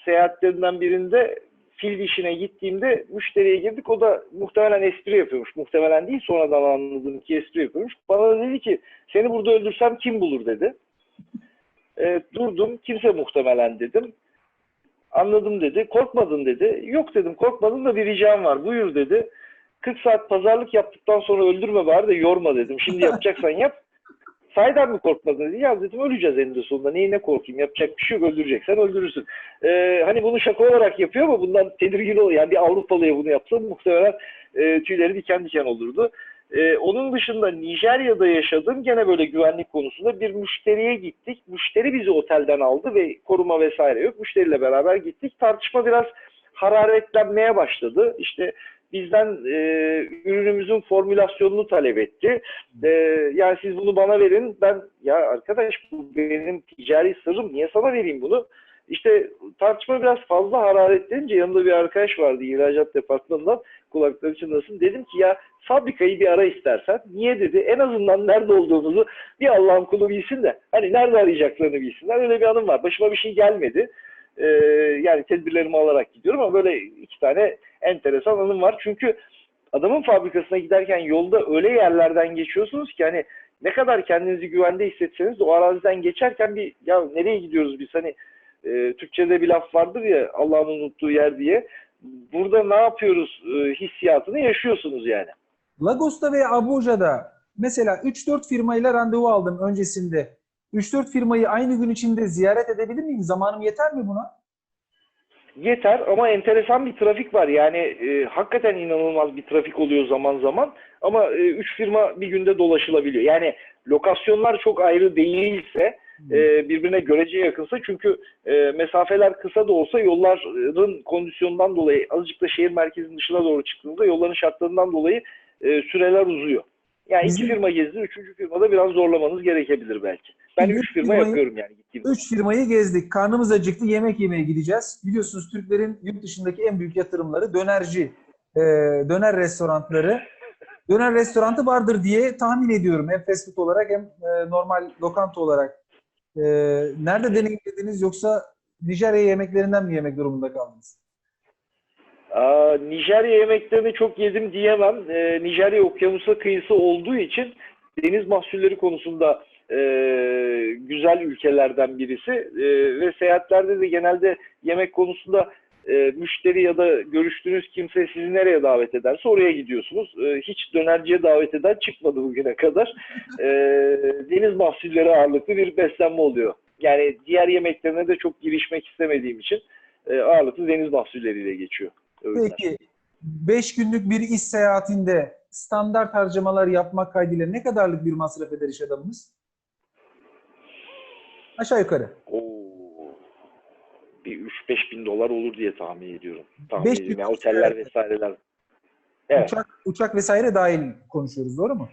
B: seyahatlerinden birinde Fil dişine gittiğimde müşteriye girdik. O da muhtemelen espri yapıyormuş. Muhtemelen değil, sonradan anladım ki espri yapıyormuş. Bana dedi ki seni burada öldürsem kim bulur dedi. Durdum, kimse muhtemelen dedim. Anladım dedi. Korkmadın dedi. Yok dedim, korkmadım da bir ricam var. Buyur dedi. 40 saat pazarlık yaptıktan sonra öldürme bari de yorma dedim. Şimdi yapacaksan yap. Sahiden mi korkmadınız? Ya dedim öleceğiz eninde sonunda. Neyine korkayım? Yapacak bir şey yok. Öldüreceksen öldürürsün. Hani bunu şaka olarak yapıyor ama bundan tedirgin oluyor. Yani bir Avrupalıya bunu yapsa muhtemelen tüyleri diken diken olurdu. Onun dışında Nijerya'da yaşadığım gene böyle güvenlik konusunda bir müşteriye gittik. Müşteri bizi otelden aldı ve koruma vesaire yok. Müşteriyle beraber gittik. Tartışma biraz hararetlenmeye başladı. İşte bizden ürünümüzün formülasyonunu talep etti. Yani siz bunu bana verin. Ben ya arkadaş bu benim ticari sırrım. Niye sana vereyim bunu? İşte tartışma biraz fazla hararetlenince yanımda bir arkadaş vardı ihracat departmanından, kulakları çınlasın. Dedim ki ya fabrikayı bir ara istersen. Niye dedi? En azından nerede olduğumuzu bir Allah'ın kulu bilsin de hani nerede arayacaklarını bilsinler. Öyle bir anım var. Başıma bir şey gelmedi. Yani tedbirlerimi alarak gidiyorum ama böyle iki tane enteresan anım var. Çünkü adamın fabrikasına giderken yolda öyle yerlerden geçiyorsunuz ki hani ne kadar kendinizi güvende hissetseniz de o araziden geçerken bir ya nereye gidiyoruz biz hani Türkçe'de bir laf vardır ya Allah'ın unuttuğu yer diye. Burada ne yapıyoruz hissiyatını yaşıyorsunuz yani.
A: Lagos'ta veya Abuca'da mesela 3-4 firmayla randevu aldım öncesinde. 3-4 firmayı aynı gün içinde ziyaret edebilir miyim? Zamanım yeter mi buna?
B: Yeter ama enteresan bir trafik var. Yani hakikaten inanılmaz bir trafik oluyor zaman zaman. Ama 3 firma bir günde dolaşılabiliyor. Yani lokasyonlar çok ayrı değilse, birbirine görece yakınsa çünkü mesafeler kısa da olsa yolların kondisyonundan dolayı azıcık da şehir merkezinin dışına doğru çıktığınızda yolların şartlarından dolayı süreler uzuyor. Yani iki
A: Bizim
B: firma gezdi, üçüncü firmada biraz zorlamanız gerekebilir belki. Ben 3 firma yapıyorum yani gittiğim zaman.
A: 3 firmayı gezdik. Karnımız acıktı. Yemek yemeye gideceğiz. Biliyorsunuz Türklerin yurt dışındaki en büyük yatırımları dönerci, döner restoranları. Döner restoranı vardır diye tahmin ediyorum. Hem fast food olarak hem normal lokanta olarak. Nerede deneyimlediniz yoksa Nijerya yemeklerinden mi yemek durumunda kaldınız?
B: Nijerya yemeklerini çok yedim diyemem. Nijerya okyanusa kıyısı olduğu için deniz mahsulleri konusunda güzel ülkelerden birisi. Ve seyahatlerde de genelde yemek konusunda müşteri ya da görüştüğünüz kimse sizi nereye davet ederse oraya gidiyorsunuz. Hiç dönerciye davet eden çıkmadı bugüne kadar. Deniz mahsulleri ağırlıklı bir beslenme oluyor. Yani diğer yemeklerine de çok girişmek istemediğim için ağırlıklı deniz mahsulleriyle geçiyor.
A: Peki 5 günlük bir iş seyahatinde standart harcamalar yapmak kaydıyla ne kadarlık bir masraf eder iş adamımız? Aşağı yukarı.
B: Bir 3-5 bin dolar olur diye tahmin ediyorum. Tahmin
A: 5
B: ediyorum.
A: gün
B: Yani oteller vesaireler. Evet.
A: uçak vesaire dahil konuşuyoruz, doğru mu?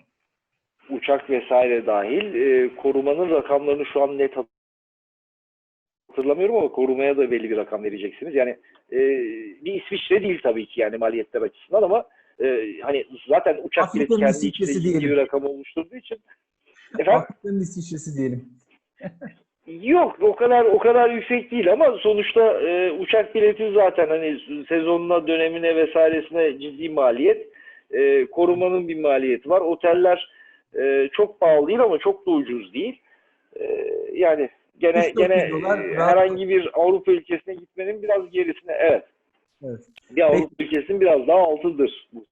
B: Uçak vesaire dahil. Korumanın rakamlarını şu an net hatırlamıyorum ama korumaya da belli bir rakam vereceksiniz. Yani bir İsviçre değil tabii ki yani maliyetler açısından ama hani zaten uçak bileti
A: Afrika'nın
B: kendi içinde
A: İsviçre'si
B: ciddi bir
A: diyelim.
B: rakam oluşturduğu için. Efendim?
A: Afrika'nın İsviçre'si diyelim.
B: Yok o kadar yüksek değil ama sonuçta uçak bileti zaten hani sezonuna, dönemine vesairesine ciddi maliyet. Korumanın bir maliyeti var. Oteller çok pahalı değil ama çok da ucuz değil. Yani gene
A: 3-400 dolar rahat.
B: herhangi bir Avrupa ülkesine gitmenin biraz gerisine evet.
A: Evet.
B: Bir Avrupa ülkesinin biraz daha altıdır bu.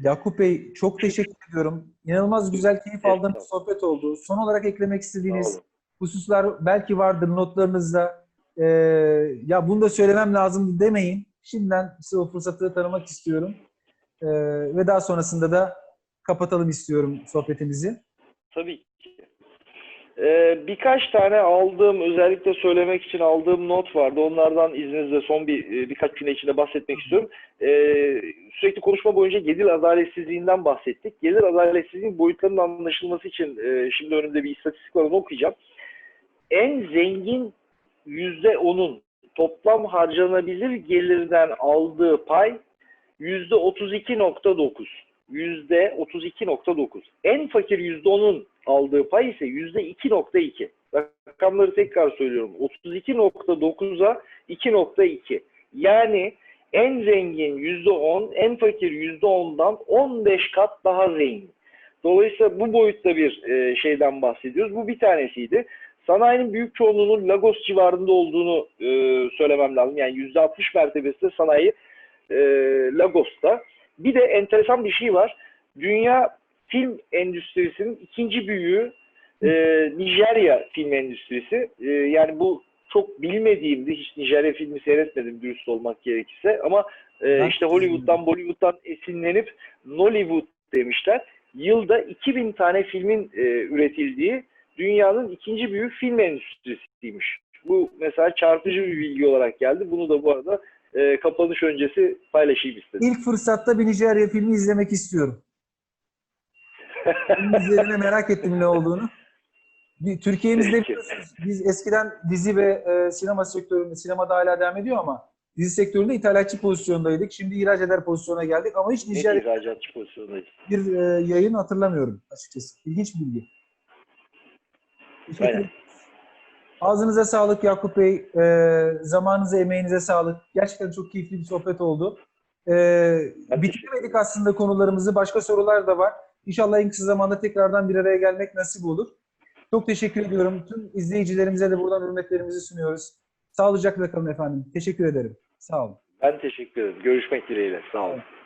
A: Yakup Bey çok teşekkür ediyorum. İnanılmaz güzel, keyif aldığım bir sohbet oldu. Son olarak eklemek
B: Sağ
A: istediğiniz
B: olun.
A: hususlar belki vardır notlarınızda. Ya bunu da söylemem lazım demeyin. Şimdiden size o fırsatı tanımak istiyorum. Ve daha sonrasında da kapatalım istiyorum sohbetimizi.
B: Tabii ki. Birkaç tane özellikle söylemek için aldığım not vardı. Onlardan izninizle son birkaç cümle içinde bahsetmek istiyorum. Sürekli konuşma boyunca gelir adaletsizliğinden bahsettik. Gelir adaletsizliğinin boyutlarının anlaşılması için şimdi önümde bir istatistik var, onu okuyacağım. En zengin %10'un toplam harcanabilir gelirden aldığı pay %32.9. %32.9. En fakir %10'un aldığı pay ise %2.2. Rakamları tekrar söylüyorum. 32.9'a 2.2. Yani en zengin %10, en fakir %10'dan 15 kat daha zengin. Dolayısıyla bu boyutta bir şeyden bahsediyoruz. Bu bir tanesiydi. Sanayinin büyük çoğunluğunun Lagos civarında olduğunu söylemem lazım. Yani %60 mertebesinde sanayi Lagos'ta. Bir de enteresan bir şey var. Dünya film endüstrisinin ikinci büyüğü Nijerya film endüstrisi. Yani bu çok bilmediğimdi. Hiç Nijerya filmi seyretmedim dürüst olmak gerekirse. Ama işte Hollywood'dan, Bollywood'dan esinlenip Nollywood demişler. Yılda 2000 tane filmin üretildiği dünyanın ikinci büyük film endüstrisiymiş. Bu mesela çarpıcı bir bilgi olarak geldi. Bunu da bu arada kapanış öncesi paylaşayım istedim.
A: İlk fırsatta bir Nijerya filmi izlemek istiyorum. Bunun üzerine merak ettim ne olduğunu. Türkiye'mizde biliyorsunuz biz eskiden dizi ve sinema sektöründe, sinemada hala devam ediyor ama dizi sektöründe ithalatçı pozisyondaydık. Şimdi ihraç eder pozisyona geldik ama hiç Nijerya
B: ihracatçı pozisyondayız.
A: bir yayın hatırlamıyorum açıkçası. İlginç bir bilgi.
B: Aynen.
A: Ağzınıza sağlık Yakup Bey. Zamanınıza, emeğinize sağlık. Gerçekten çok keyifli bir sohbet oldu. Bitiremedik aslında konularımızı. Başka sorular da var. İnşallah en kısa zamanda tekrardan bir araya gelmek nasip olur. Çok teşekkür ediyorum. Tüm izleyicilerimize de buradan hürmetlerimizi sunuyoruz. Sağlıcakla kalın efendim. Teşekkür ederim. Sağ olun.
B: Ben teşekkür ederim. Görüşmek dileğiyle. Sağ olun.